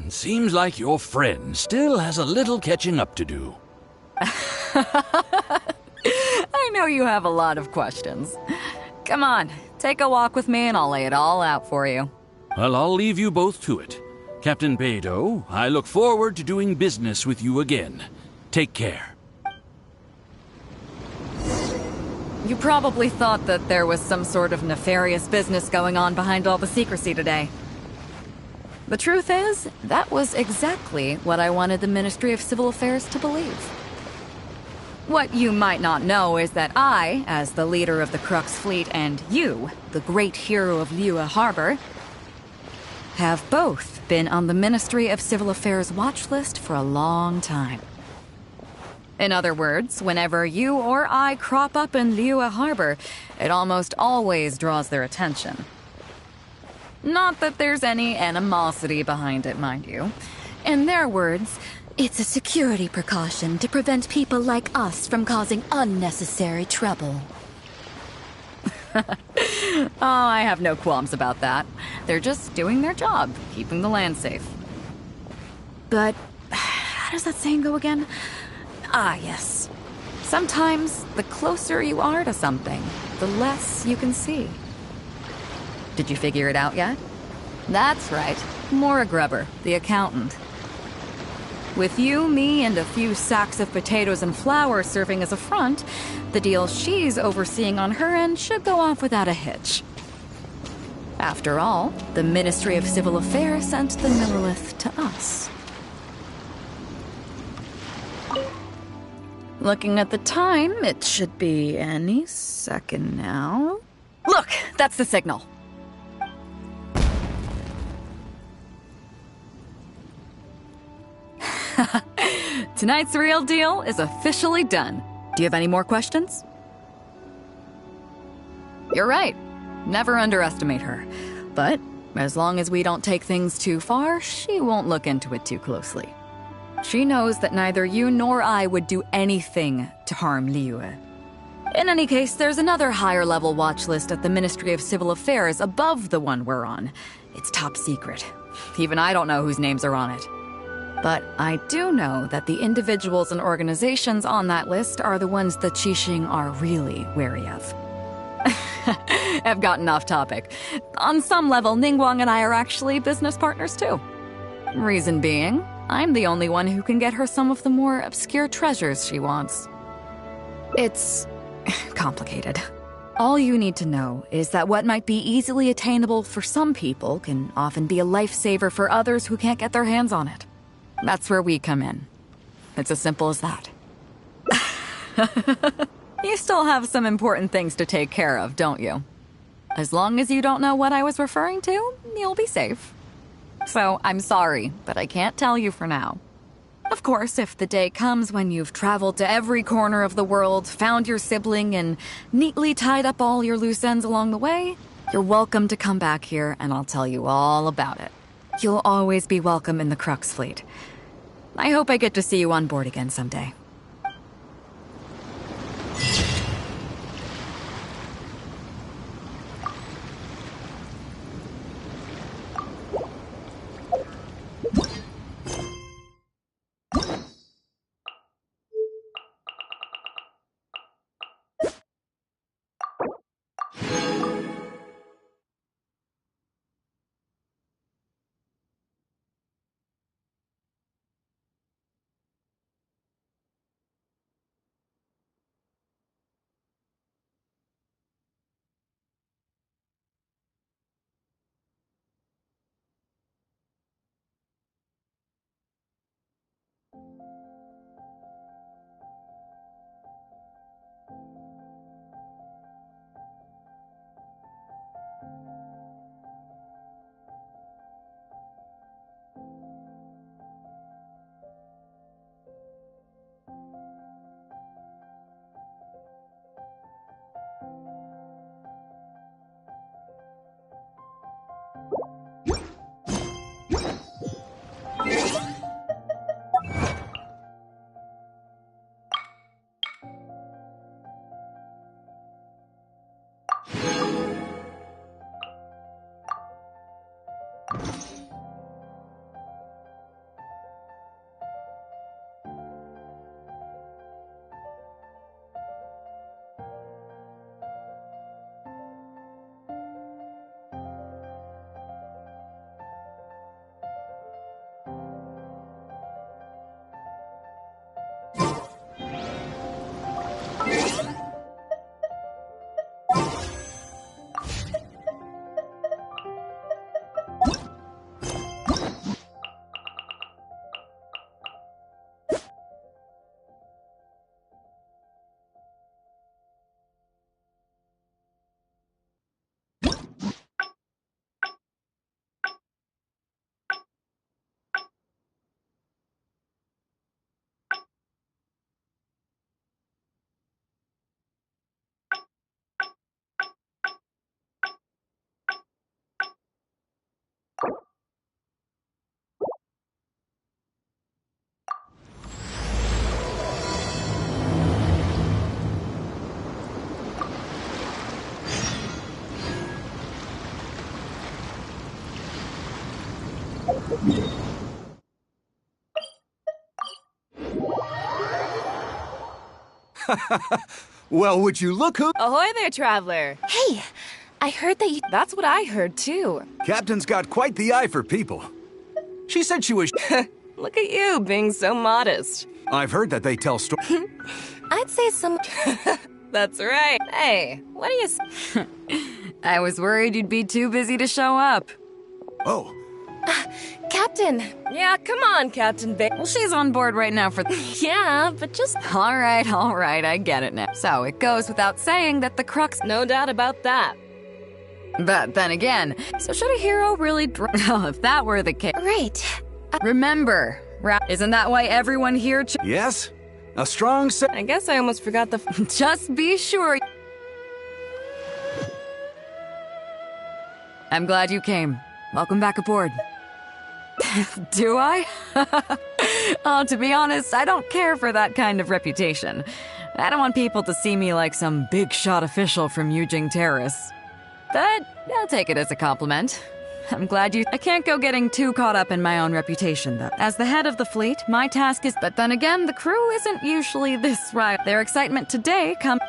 Seems like your friend still has a little catching up to do. I know you have a lot of questions. Come on, take a walk with me and I'll lay it all out for you. Well, I'll leave you both to it. Captain Beidou, I look forward to doing business with you again. Take care. You probably thought that there was some sort of nefarious business going on behind all the secrecy today. The truth is, that was exactly what I wanted the Ministry of Civil Affairs to believe. What you might not know is that I, as the leader of the Crux fleet, and you, the great hero of Liyue Harbor, have both been on the Ministry of Civil Affairs watch list for a long time. In other words, whenever you or I crop up in Liyue Harbor, it almost always draws their attention. Not that there's any animosity behind it, mind you. In their words, it's a security precaution to prevent people like us from causing unnecessary trouble. Oh, I have no qualms about that. They're just doing their job, keeping the land safe. But how does that saying go again? Ah, yes. Sometimes the closer you are to something, the less you can see. Did you figure it out yet? That's right. Maura Grubber, the accountant. With you, me, and a few sacks of potatoes and flour serving as a front, the deal she's overseeing on her end should go off without a hitch. After all, the Ministry of Civil Affairs sent the Millelith to us. Looking at the time, it should be any second now. Look, that's the signal. Tonight's real deal is officially done. Do you have any more questions? You're right. Never underestimate her. But as long as we don't take things too far, she won't look into it too closely. She knows that neither you nor I would do anything to harm Liyue. In any case, there's another higher-level watch list at the Ministry of Civil Affairs above the one we're on. It's top secret. Even I don't know whose names are on it. But I do know that the individuals and organizations on that list are the ones the Qixing are really wary of. I've gotten off topic. On some level, Ningguang and I are actually business partners too. Reason being, I'm the only one who can get her some of the more obscure treasures she wants. It's complicated. All you need to know is that what might be easily attainable for some people can often be a lifesaver for others who can't get their hands on it. That's where we come in. It's as simple as that. You still have some important things to take care of, don't you? As long as you don't know what I was referring to, you'll be safe. So, I'm sorry, but I can't tell you for now. Of course, if the day comes when you've traveled to every corner of the world, found your sibling, and neatly tied up all your loose ends along the way, you're welcome to come back here and I'll tell you all about it. You'll always be welcome in the Crux fleet. I hope I get to see you on board again someday. Well, would you look who— Ahoy there, traveler! Hey, I heard that you— That's what I heard, too. Captain's got quite the eye for people. She said she was— Look at you, being so modest. I've heard that they tell stories. I'd say some— That's right. Hey, what do you— I was worried you'd be too busy to show up. Oh. Captain! Yeah, come on, Captain Ba— Well, she's on board right now for— Yeah, but just— All right, I get it now. So it goes without saying that the crux— No doubt about that. But then again, so should a hero really Well, if that were the case— Right. Remember, isn't that why everyone here— Yes? A strong set— I guess I almost forgot the— Just be sure— I'm glad you came. Welcome back aboard. Do I? Oh, to be honest, I don't care for that kind of reputation. I don't want people to see me like some big shot official from 𝚤𝚘𝚒𝚗𝚒. But I'll take it as a compliment. I'm glad you— I can't go getting too caught up in my own reputation, though. As the head of the fleet, my task is— But then again, the crew isn't usually this right. Their excitement today comes—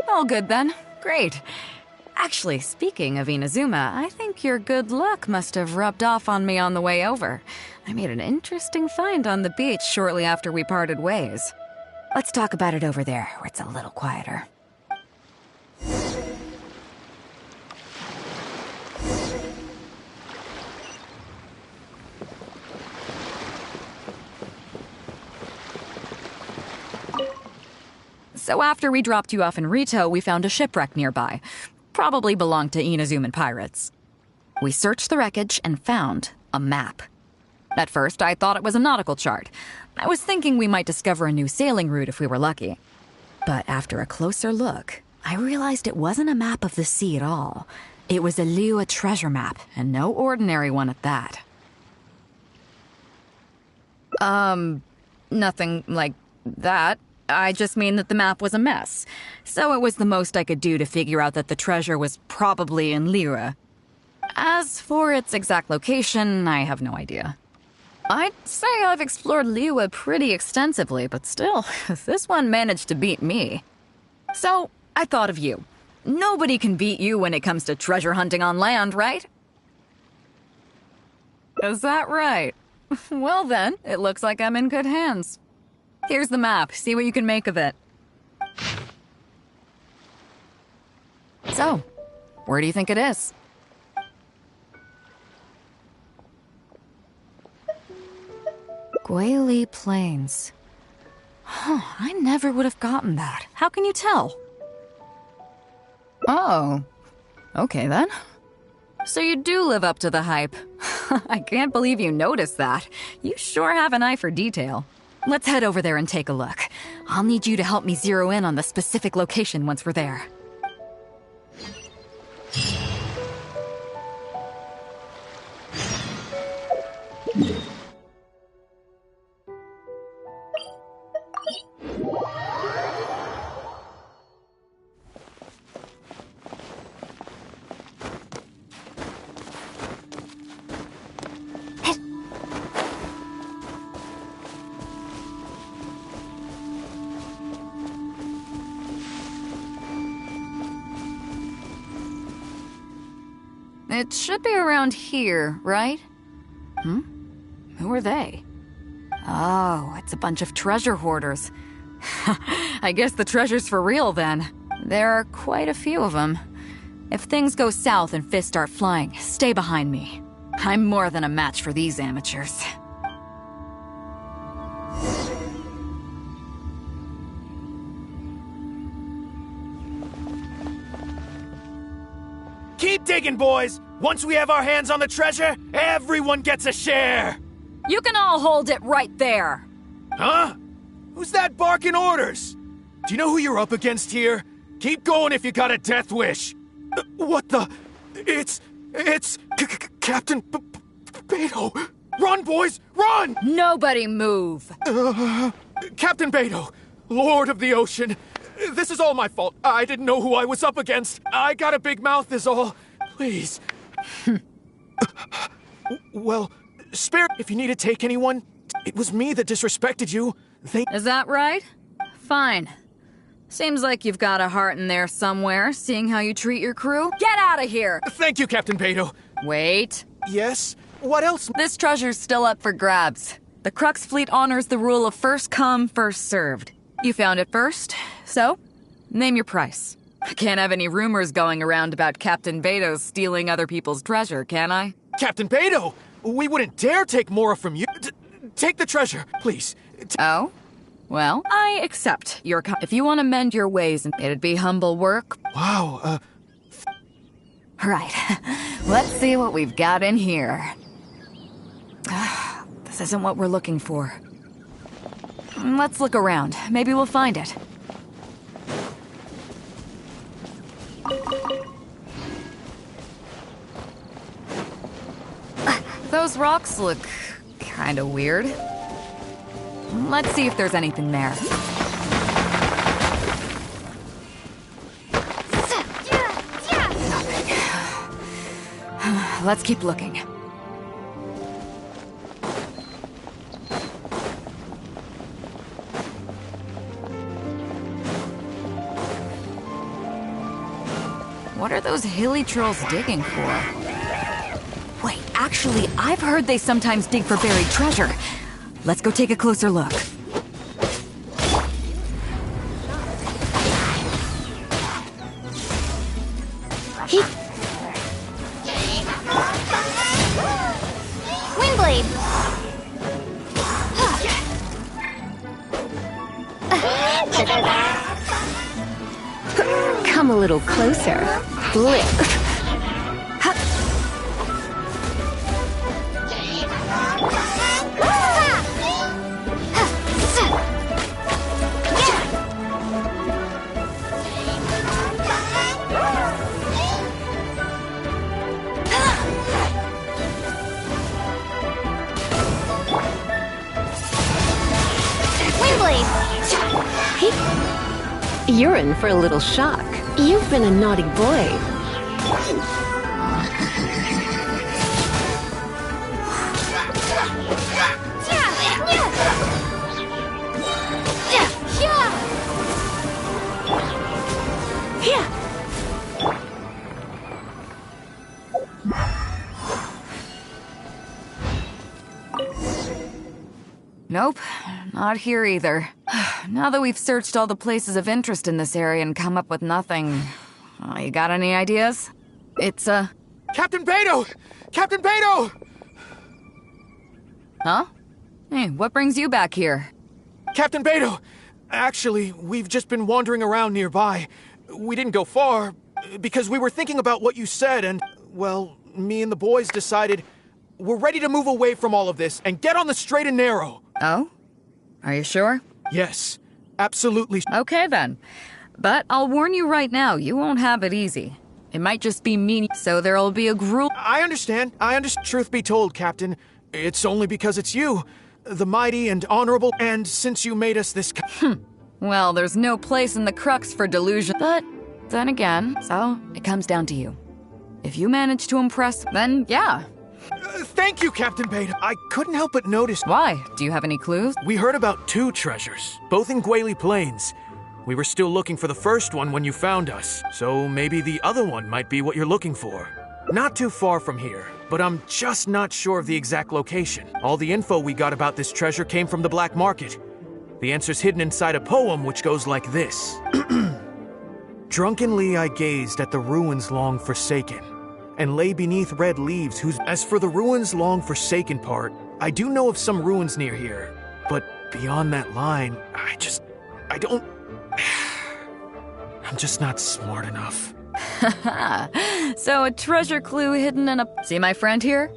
All good then. Great. Actually, speaking of 𝚤𝚙𝚗𝚒, I think your good luck must have rubbed off on me on the way over. I made an interesting find on the beach shortly after we parted ways. Let's talk about it over there, where it's a little quieter. So after we dropped you off in Rito, we found a shipwreck nearby. Probably belonged to 𝚤𝚙𝚗𝚒 pirates. We searched the wreckage and found a map. At first, I thought it was a nautical chart. I was thinking we might discover a new sailing route if we were lucky. But after a closer look, I realized it wasn't a map of the sea at all. It was a Liyue treasure map, and no ordinary one at that. Nothing like that. I just mean that the map was a mess. So it was the most I could do to figure out that the treasure was probably in Liyue. As for its exact location, I have no idea. I'd say I've explored Liyue pretty extensively, but still, this one managed to beat me. So, I thought of you. Nobody can beat you when it comes to treasure hunting on land, right? Is that right? Well then, it looks like I'm in good hands. Here's the map. See what you can make of it. So, where do you think it is? 𝚬𝚘 Plains. Huh, I never would have gotten that. How can you tell? Oh, okay then. So you do live up to the hype. I can't believe you noticed that. You sure have an eye for detail. Let's head over there and take a look. I'll need you to help me zero in on the specific location once we're there. It should be around here, right? Who are they? Oh, it's a bunch of treasure hoarders. I guess the treasure's for real then. There are quite a few of them. If things go south and fists start flying, stay behind me. I'm more than a match for these amateurs. Keep digging, boys! Once we have our hands on the treasure, everyone gets a share! You can all hold it right there! Huh? Who's that barking orders? Do you know who you're up against here? Keep going if you got a death wish! What the? It's Captain Beidou! Run, boys! Run! Nobody move! Captain Beidou, Lord of the Ocean, this is all my fault. I didn't know who I was up against. I got a big mouth is all. Please. Well, spare if you need to take anyone. It was me that disrespected you. Is that right? Fine. Seems like you've got a heart in there somewhere, seeing how you treat your crew. Get out of here! Thank you, Captain Beidou. Wait. Yes? What else? This treasure's still up for grabs. The Crux fleet honors the rule of first come, first served. You found it first, so name your price. I can't have any rumors going around about Captain Beidou stealing other people's treasure, can I? Captain Beidou! We wouldn't dare take more from you. Take the treasure, please. Oh? Well, I accept your if you want to mend your ways, it'd be humble work. Wow, Right. Let's see what we've got in here. This isn't what we're looking for. Let's look around. Maybe we'll find it. Those rocks look kind of weird. Let's see if there's anything there. Let's keep looking. What are those hilly trolls digging for? Wait, actually, I've heard they sometimes dig for buried treasure. Let's go take a closer look. Windblade! Come a little closer. Blip. You're in for a little shock. You've been a naughty boy. Nope, not here either. Now that we've searched all the places of interest in this area and come up with nothing, you got any ideas? It's, Captain Beidou! Captain Beidou! Huh? Hey, what brings you back here? Captain Beidou! Actually, we've just been wandering around nearby. We didn't go far, because we were thinking about what you said and, well, me and the boys decided we're ready to move away from all of this and get on the straight and narrow. Oh? Are you sure? Yes, absolutely. Okay then. But I'll warn you right now, you won't have it easy. It might just be mean, so there'll be a gruel. I understand. Truth be told, Captain, it's only because it's you, the mighty and honorable, and since you made us this. Well, there's no place in the Crux for delusion. But then again, so it comes down to you. If you manage to impress, then yeah. Thank you, Captain Beidou. I couldn't help but notice. Why? Do you have any clues? We heard about 2 treasures, both in 𝚬𝚙 Plains. We were still looking for the first one when you found us, so maybe the other one might be what you're looking for. Not too far from here, but I'm just not sure of the exact location. All the info we got about this treasure came from the black market. The answer's hidden inside a poem which goes like this. Drunkenly I gazed at the ruins long forsaken, and lay beneath red leaves whose... As for the ruins long forsaken part, I do know of some ruins near here, but beyond that line, I don't... I'm just not smart enough. So a treasure clue hidden in a... See my friend here?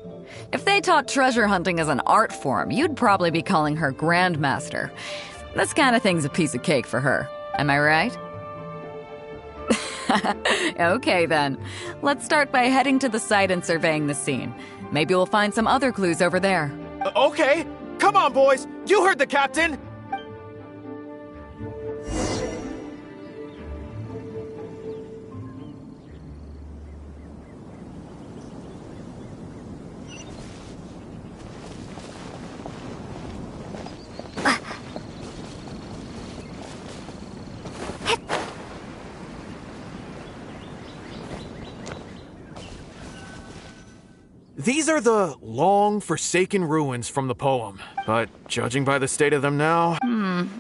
If they taught treasure hunting as an art form, you'd probably be calling her Grandmaster. This kind of thing's a piece of cake for her. Am I right? Okay then. Let's start by heading to the site and surveying the scene. Maybe we'll find some other clues over there. Okay. Come on, boys. You heard the captain. These are the long forsaken ruins from the poem, but judging by the state of them now...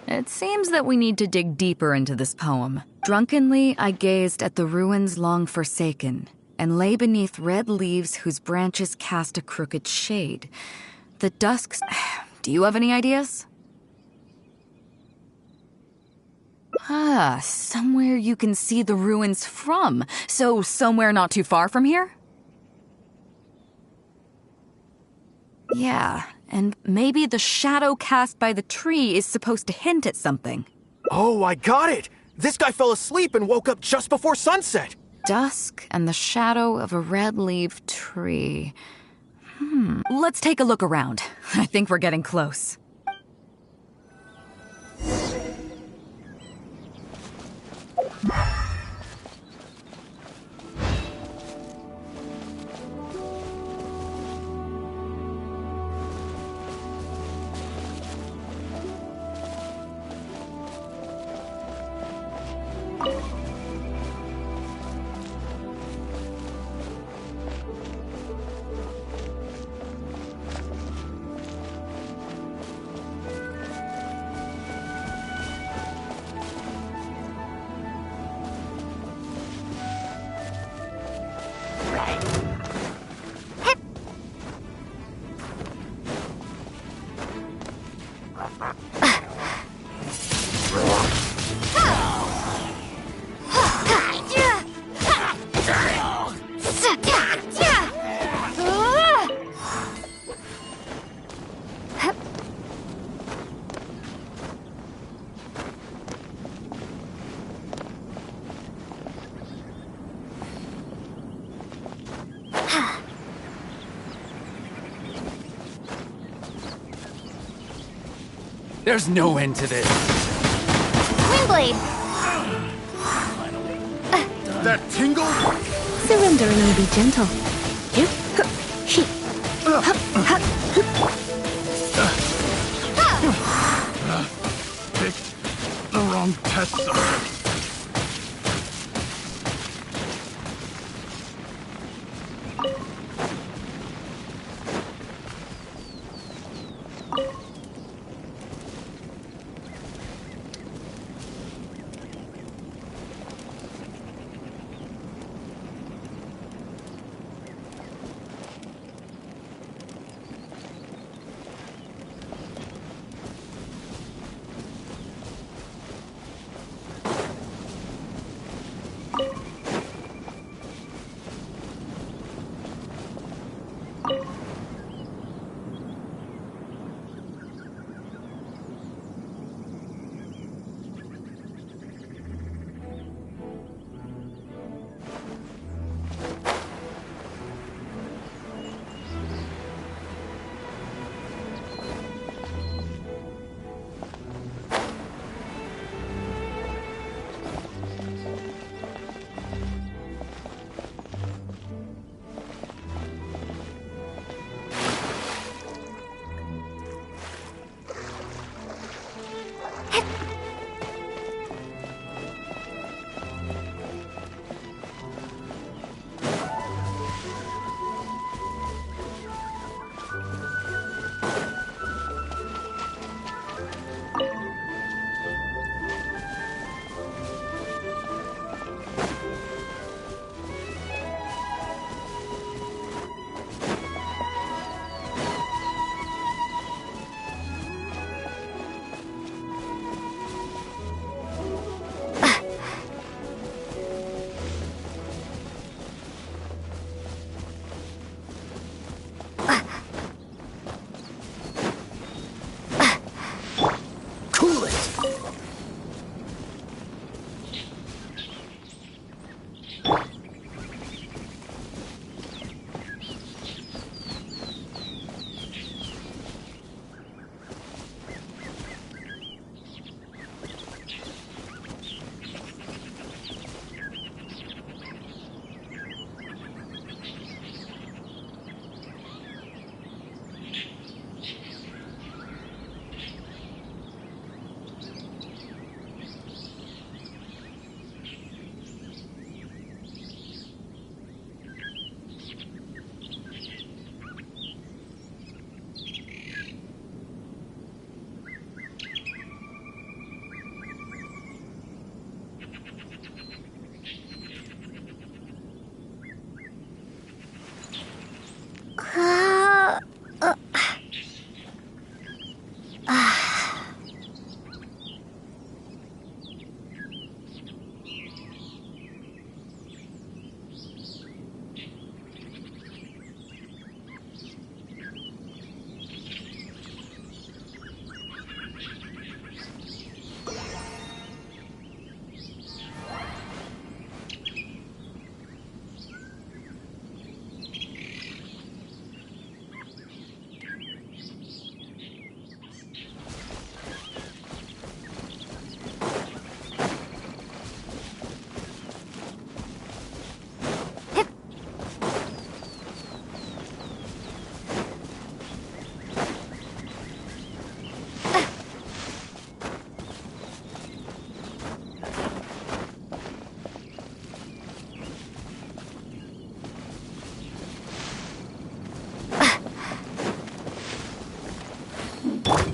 It seems that we need to dig deeper into this poem. Drunkenly I gazed at the ruins long forsaken, and lay beneath red leaves whose branches cast a crooked shade. The dusks... Do you have any ideas? Somewhere you can see the ruins from. So somewhere not too far from here? Yeah, and maybe the shadow cast by the tree is supposed to hint at something. Oh, I got it! This guy fell asleep and woke up just before sunset! Dusk and the shadow of a red-leaved tree. Let's take a look around. I think we're getting close. There's no end to this. Windblade! That tingle? Surrender and be gentle. Picked the wrong test subject.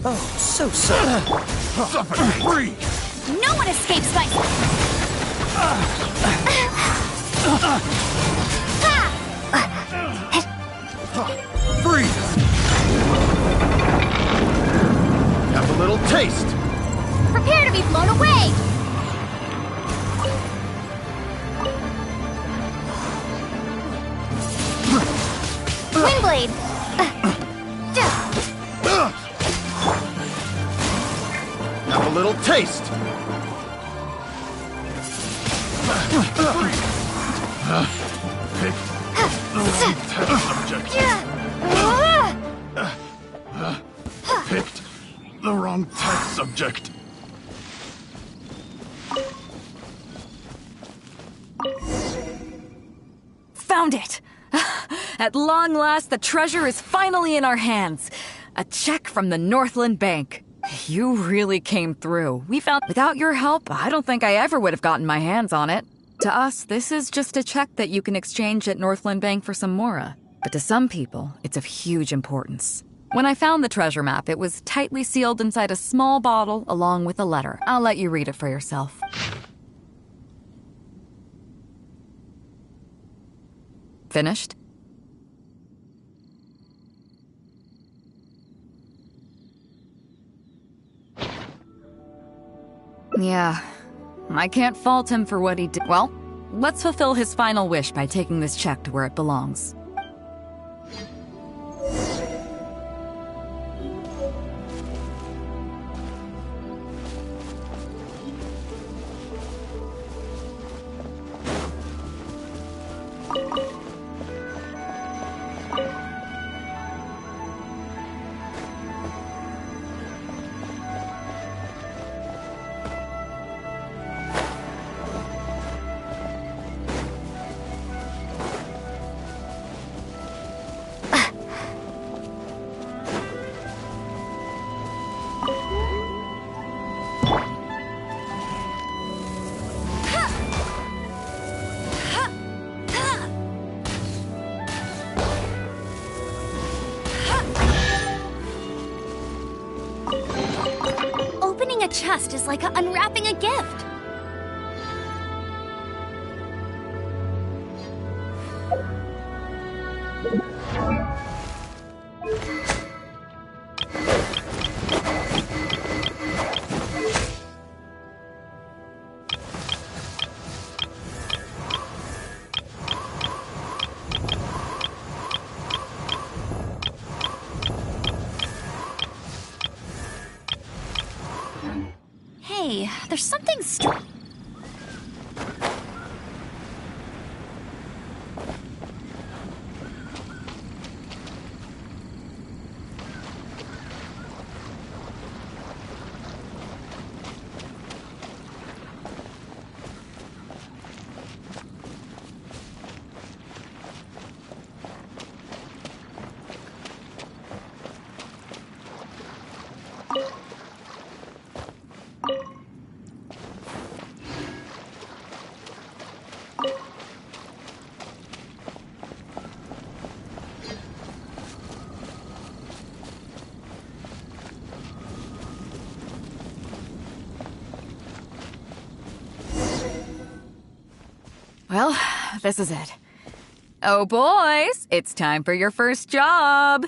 Oh, so sorry. Free! No one escapes my... Free! Have a little taste! Prepare to be blown away! Windblade! Have a little taste! Pick the wrong test subject. Picked the wrong test subject. Found it! At long last, the treasure is finally in our hands. A check from the Northland Bank. You really came through. We found... Without your help, I don't think I ever would have gotten my hands on it. To us, this is just a check that you can exchange at Northland Bank for some mora. But to some people, it's of huge importance. When I found the treasure map, it was tightly sealed inside a small bottle along with a letter. I'll let you read it for yourself. Finished? Yeah, I can't fault him for what he did. Well, let's fulfill his final wish by taking this check to where it belongs. Opening a chest is like unwrapping a gift. Hey, there's something Well, this is it. Oh, boys, it's time for your first job.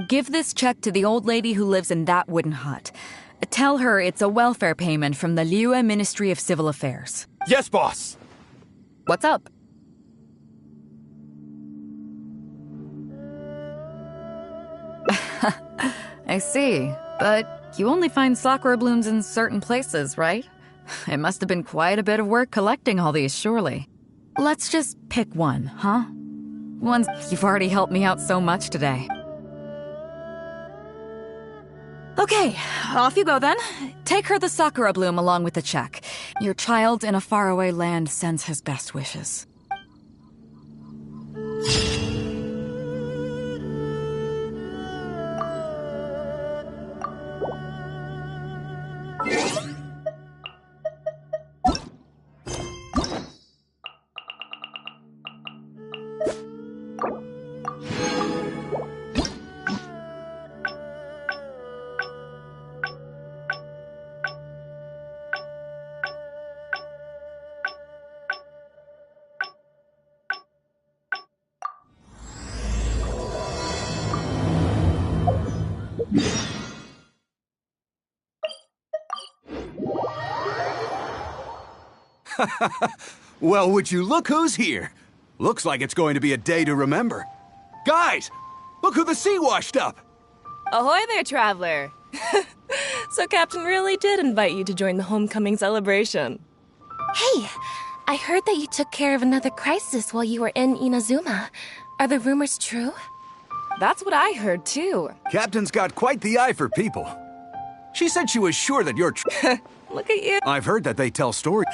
Give this check to the old lady who lives in that wooden hut. Tell her it's a welfare payment from the Liyue Ministry of Civil Affairs. Yes, boss! What's up? I see, but you only find sakura blooms in certain places, right? It must have been quite a bit of work collecting all these, surely. Let's just pick one, huh? One. You've already helped me out so much today. Okay, off you go then. Take her the sakura bloom along with the check. Your child in a faraway land sends his best wishes. Well, would you look who's here? Looks like it's going to be a day to remember. Guys, look who the sea washed up! Ahoy there, traveler! So Captain really did invite you to join the homecoming celebration. Hey, I heard that you took care of another crisis while you were in Inazuma. Are the rumors true? That's what I heard, too. Captain's got quite the eye for people. She said she was sure that you're Look at you. I've heard that they tell stories.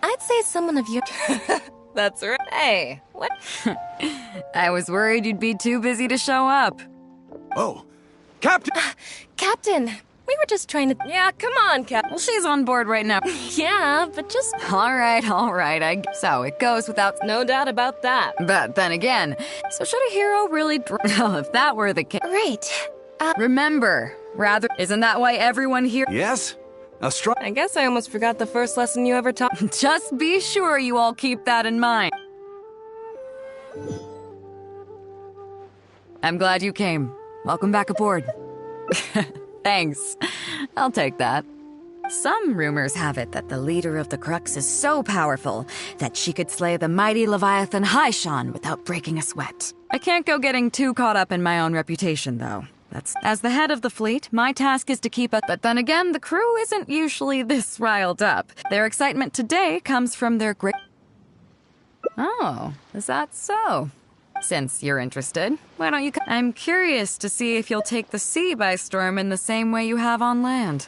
I'd say someone of your... That's right. Hey, what? I was worried you'd be too busy to show up. Oh, Captain! Captain, we were just trying to... Yeah, come on, Captain. Well, she's on board right now. Yeah, but just... All right. So it goes without... No doubt about that. But then again, so should a hero really... Well, if that were the case... Right. Remember, rather... Isn't that why everyone here... Yes? A strong... I guess I almost forgot the first lesson you ever taught. Just be sure you all keep that in mind. I'm glad you came. Welcome back aboard. Thanks. I'll take that. Some rumors have it that the leader of the Crux is so powerful that she could slay the mighty Leviathan 𝚘𝚙𝚗𝚒 without breaking a sweat. I can't go getting too caught up in my own reputation, though. As the head of the fleet, my task is to keep it. But then again, the crew isn't usually this riled up. Their excitement today comes from their great... Oh, is that so? Since you're interested, why don't you... I'm curious to see if you'll take the sea by storm in the same way you have on land.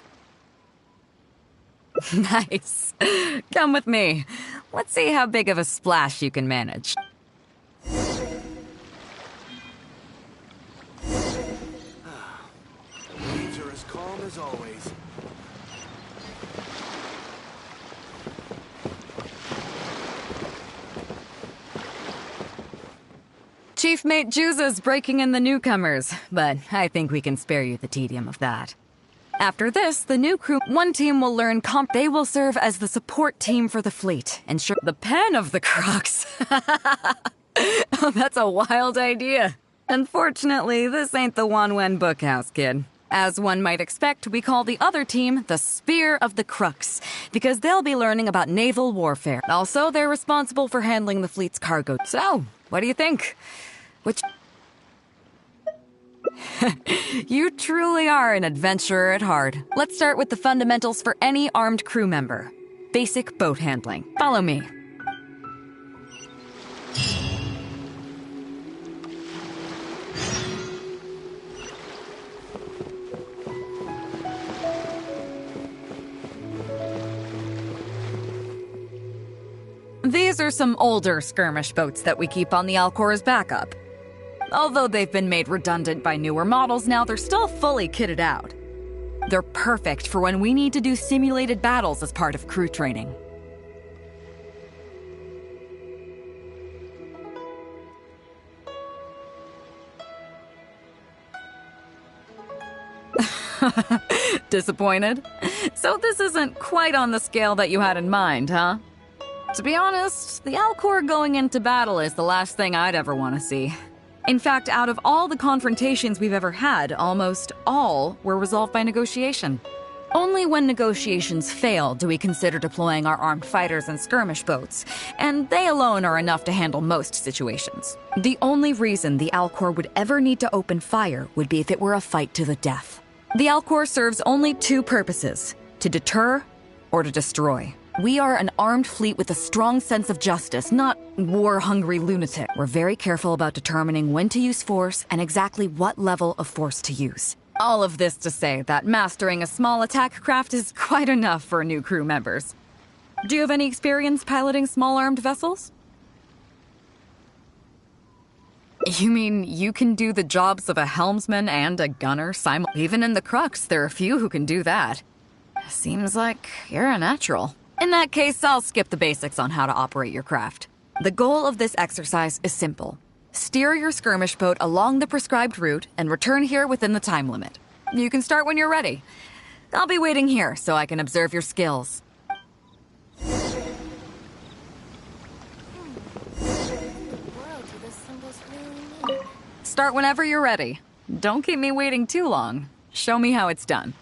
Nice. Come with me. Let's see how big of a splash you can manage. Waves are as calm as always. Chief Mate Juza's breaking in the newcomers, but I think we can spare you the tedium of that. After this, the new crew, one team will learn they will serve as the support team for the fleet, ensure the pen of the Crux. Oh, that's a wild idea. Unfortunately, this ain't the Wanwen Bookhouse, kid. As one might expect, we call the other team the Spear of the Crux, because they'll be learning about naval warfare. Also, they're responsible for handling the fleet's cargo. So, what do you think? You truly are an adventurer at heart. Let's start with the fundamentals for any armed crew member. Basic boat handling. Follow me. These are some older skirmish boats that we keep on the Alcor's backup. Although they've been made redundant by newer models now, they're still fully kitted out. They're perfect for when we need to do simulated battles as part of crew training. Disappointed? So this isn't quite on the scale that you had in mind, huh? To be honest, the Alcor going into battle is the last thing I'd ever want to see. In fact, out of all the confrontations we've ever had, almost all were resolved by negotiation. Only when negotiations fail do we consider deploying our armed fighters and skirmish boats, and they alone are enough to handle most situations. The only reason the Alcor would ever need to open fire would be if it were a fight to the death. The Alcor serves only two purposes: to deter or to destroy. We are an armed fleet with a strong sense of justice, not war-hungry lunatic. We're very careful about determining when to use force and exactly what level of force to use. All of this to say that mastering a small attack craft is quite enough for new crew members. Do you have any experience piloting small armed vessels? You mean you can do the jobs of a helmsman and a gunner simultaneously? Even in the Crux, there are few who can do that. Seems like you're a natural. In that case, I'll skip the basics on how to operate your craft. The goal of this exercise is simple. Steer your skirmish boat along the prescribed route and return here within the time limit. You can start when you're ready. I'll be waiting here so I can observe your skills. Start whenever you're ready. Don't keep me waiting too long. Show me how it's done.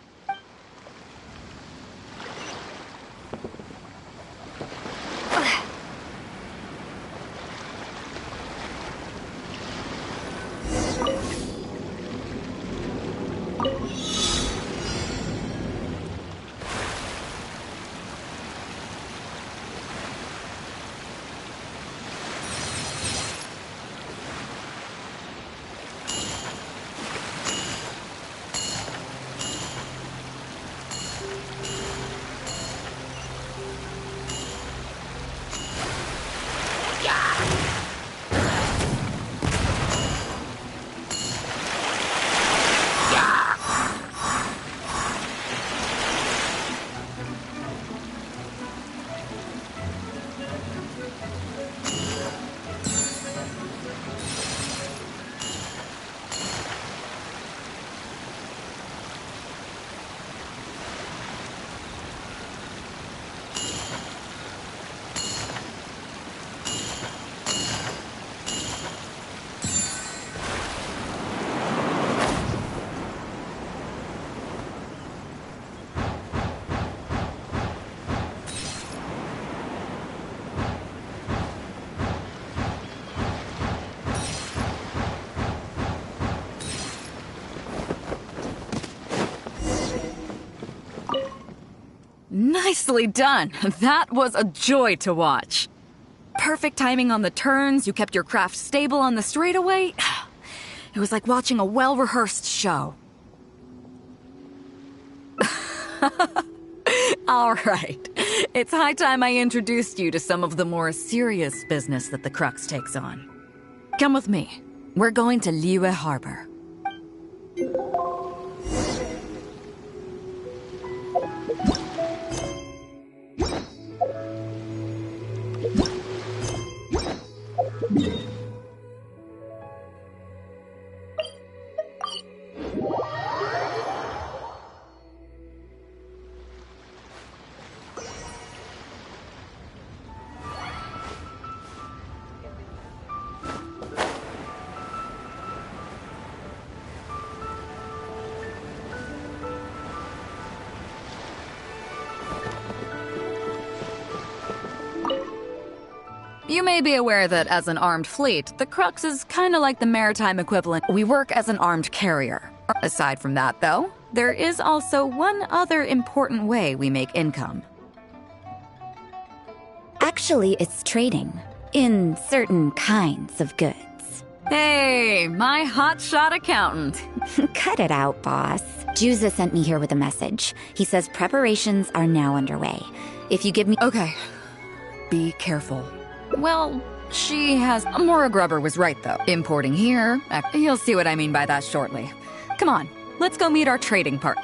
Nicely done. That was a joy to watch. Perfect timing on the turns, you kept your craft stable on the straightaway. It was like watching a well-rehearsed show. All right. It's high time I introduced you to some of the more serious business that the Crux takes on. Come with me. We're going to 𝚤𝚙𝚙𝚊𝚌𝚝 Harbor. You may be aware that as an armed fleet, the Crux is kinda like the maritime equivalent. We work as an armed carrier. Aside from that, though, there is also one other important way we make income. Actually, it's trading. In certain kinds of goods. Hey, my hotshot accountant. Cut it out, boss. 𝙳𝚙𝚒𝚗𝚒𝚗 sent me here with a message. He says preparations are now underway. If you give me— Okay. Be careful. Well, she has— Mora Grubber was right, though. Importing here— You'll see what I mean by that shortly. Come on, let's go meet our trading partner.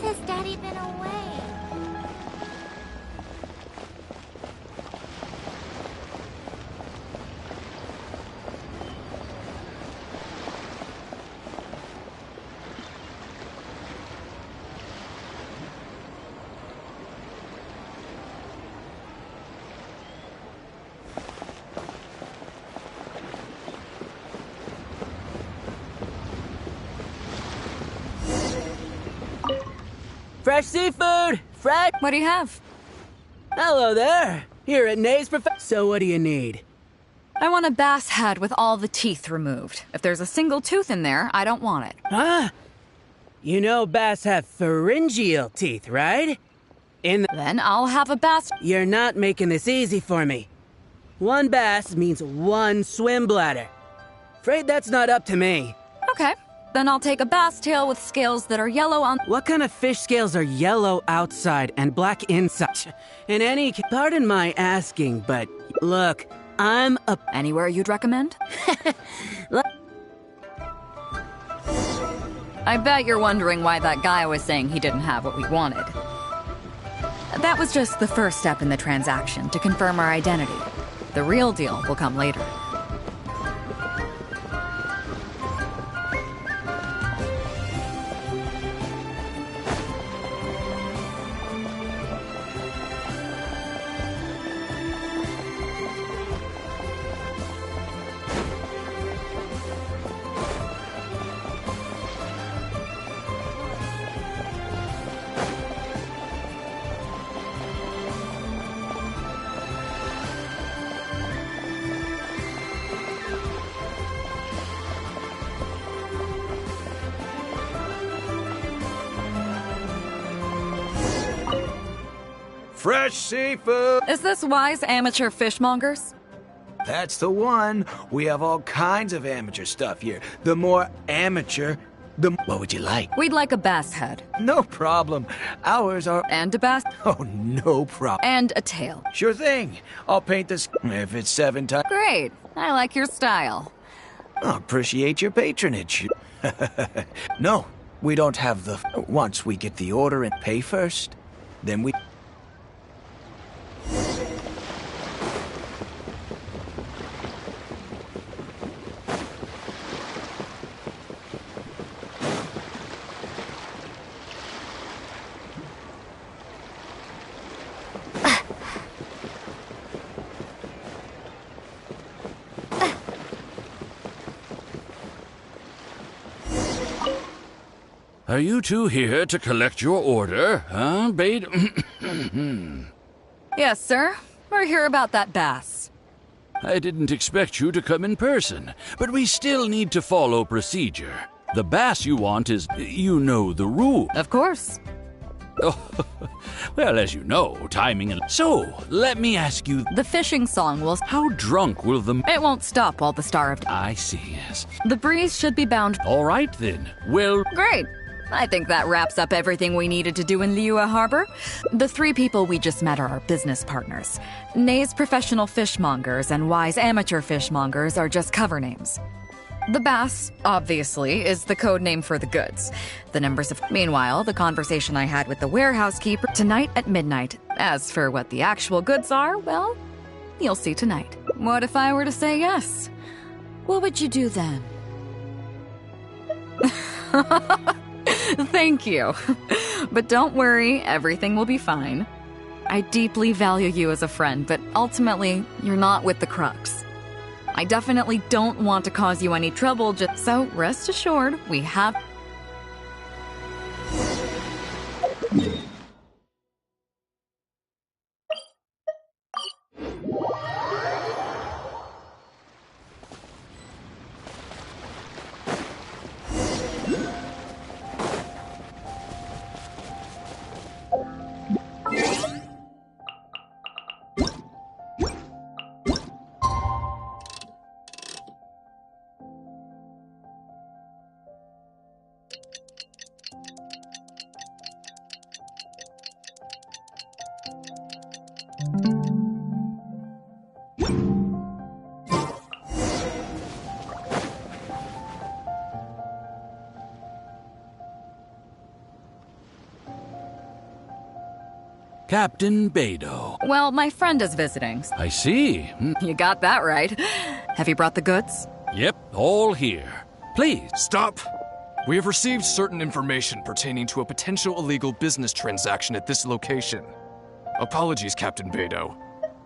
Has Daddy been away? Fresh seafood! Fresh! What do you have? Hello there! Here at 𝚘𝚙𝚒𝚗𝚒. So what do you need? I want a bass head with all the teeth removed. If there's a single tooth in there, I don't want it. Huh? You know bass have pharyngeal teeth, right? Then I'll have a bass— You're not making this easy for me. One bass means one swim bladder. Afraid that's not up to me. Okay. Then I'll take a bass tail with scales that are yellow on— What kind of fish scales are yellow outside and black inside? In any case, pardon my asking, but look, I'm a— Anywhere you'd recommend? I bet you're wondering why that guy was saying he didn't have what we wanted. That was just the first step in the transaction to confirm our identity. The real deal will come later. Fresh seafood! Is this wise amateur fishmongers? That's the one. We have all kinds of amateur stuff here. The more amateur, the— What would you like? We'd like a bass head. No problem. Ours are— And a bass— Oh, no problem. And a tail. Sure thing. I'll paint this if it's 7 times. Great. I like your style. I appreciate your patronage. No, we don't have the... Once we get the order and pay first, then we... Are you two here to collect your order, huh, 𝚬𝚘𝚒𝚗𝚜𝚗? Yes, sir. We're here about that bass. I didn't expect you to come in person, but we still need to follow procedure. The bass you want is, you know the rule. Of course. Oh, well, as you know, timing and... So, let me ask you... The fishing song will... How drunk will the... It won't stop while the starved... I see, yes. The breeze should be bound... All right, then. Well... Great. I think that wraps up everything we needed to do in 𝚬𝚙𝚏 Harbor. The three people we just met are our business partners. 𝚬's professional fishmongers and Y's amateur fishmongers are just cover names. The bass, obviously, is the code name for the goods. The numbers of... Meanwhile, the conversation I had with the warehouse keeper tonight at midnight. As for what the actual goods are, well, you'll see tonight. What if I were to say yes? What would you do then? Thank you. But don't worry, everything will be fine. I deeply value you as a friend, but ultimately, you're not with the Crux. I definitely don't want to cause you any trouble, just so rest assured, we have... Captain Beidou. Well, my friend is visiting. I see. You got that right. Have you brought the goods? Yep, all here. Please. Stop! We have received certain information pertaining to a potential illegal business transaction at this location. Apologies, Captain Beidou,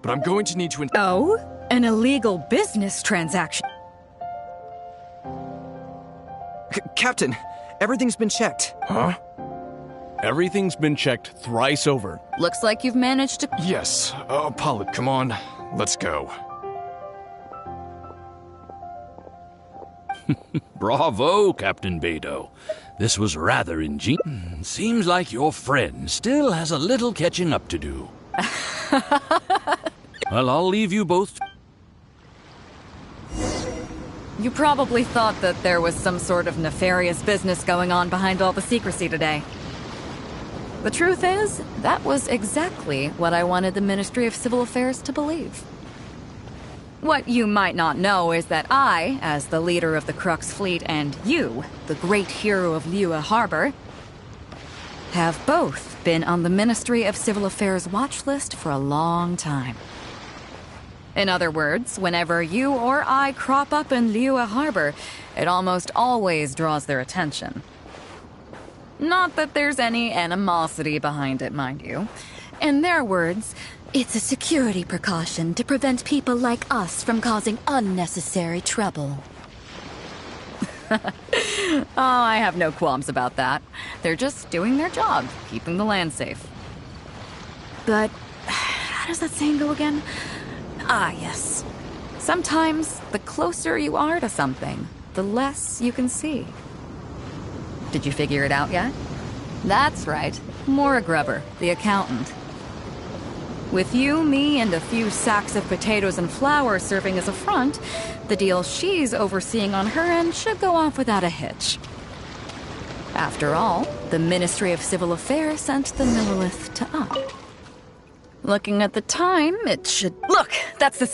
but I'm going to need to... Oh? An illegal business transaction? Captain, everything's been checked. Huh? Everything's been checked thrice over. Looks like you've managed to... Yes, Apollo, come on, let's go. Bravo, Captain Beidou. This was rather ingenious. Seems like your friend still has a little catching up to do. Well, I'll leave you both... You probably thought that there was some sort of nefarious business going on behind all the secrecy today. The truth is, that was exactly what I wanted the Ministry of Civil Affairs to believe. What you might not know is that I, as the leader of the Crux fleet, and you, the great hero of 𝚬𝚙 Harbor, have both been on the Ministry of Civil Affairs watch list for a long time. In other words, whenever you or I crop up in 𝚬𝚙 Harbor, it almost always draws their attention. Not that there's any animosity behind it, mind you. In their words, it's a security precaution to prevent people like us from causing unnecessary trouble. Oh, I have no qualms about that. They're just doing their job, keeping the land safe. But how does that saying go again? Ah, yes. Sometimes the closer you are to something, the less you can see. Did you figure it out yet? That's right. Maura Grubber, the accountant. With you, me, and a few sacks of potatoes and flour serving as a front, the deal she's overseeing on her end should go off without a hitch. After all, the Ministry of Civil Affairs sent the Millilith to us. Looking at the time, it should... Look! That's the...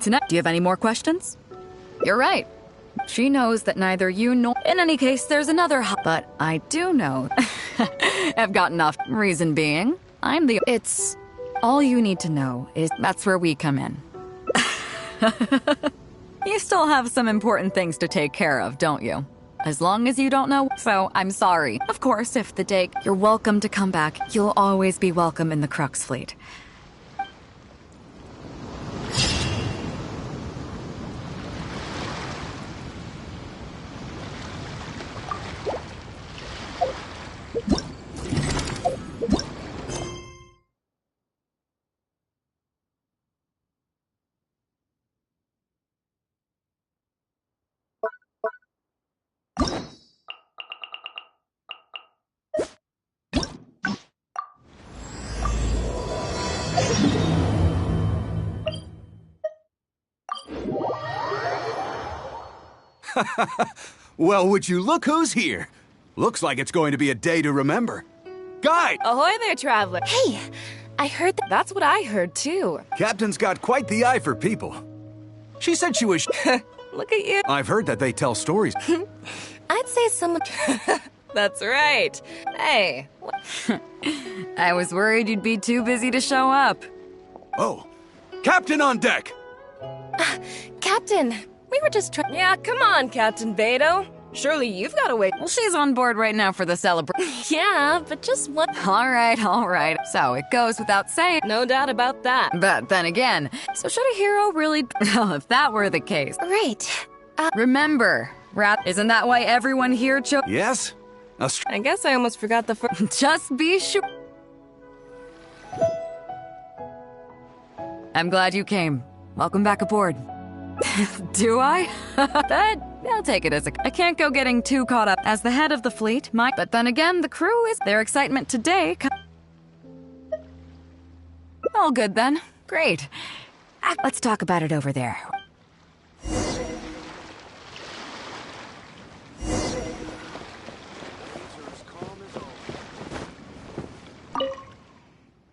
Do you have any more questions? You're right. She knows that neither you nor... In any case, there's another but I do know I've got enough. Reason being, It's... All you need to know is that's where we come in. You still have some important things to take care of, don't you? As long as you don't know, so I'm sorry. Of course, if the day... You're welcome to come back. You'll always be welcome in the Crux fleet. Well, would you look who's here? Looks like it's going to be a day to remember. Guide! Ahoy there, traveler. Hey, I heard that. That's what I heard, too. Captain's got quite the eye for people. She said she was... Look at you. I've heard that they tell stories. I'd say someone... That's right. Hey. I was worried you'd be too busy to show up. Oh, Captain on deck! Captain, we were just trying... Yeah, come on, Captain Beidou. Surely you've got to wait. Well, she's on board right now for the celebration. Yeah, but just one... All right. So it goes without saying. No doubt about that. But then again, so should a hero really... Well, if that were the case... Right. Remember, isn't that why everyone here chose... Yes? I guess I almost forgot the first... Just be sure... I'm glad you came. Welcome back aboard. Do I? But I'll take it as I can't go getting too caught up. As the head of the fleet, but then again, the crew is... Their excitement today... All good then. Great. Let's talk about it over there.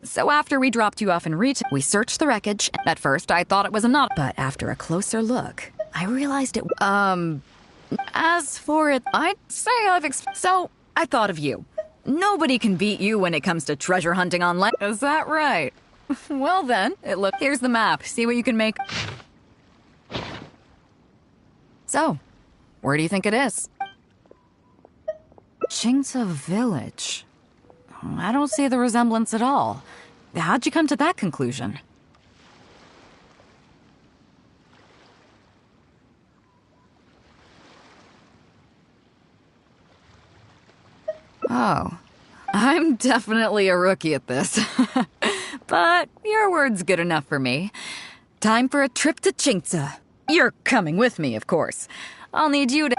So after we dropped you off in Reach, we searched the wreckage. At first, I thought it was a knot, but after a closer look, I realized it... As for it, I'd say so I thought of you. Nobody can beat you when it comes to treasure hunting on land. Is that right? Well then, here's the map. See what you can make. So, where do you think it is? 𝚚𝚒𝚒 village. I don't see the resemblance at all. How'd you come to that conclusion? Oh, I'm definitely a rookie at this. But your word's good enough for me. Time for a trip to 𝚚𝚒𝚒. You're coming with me, of course. I'll need you to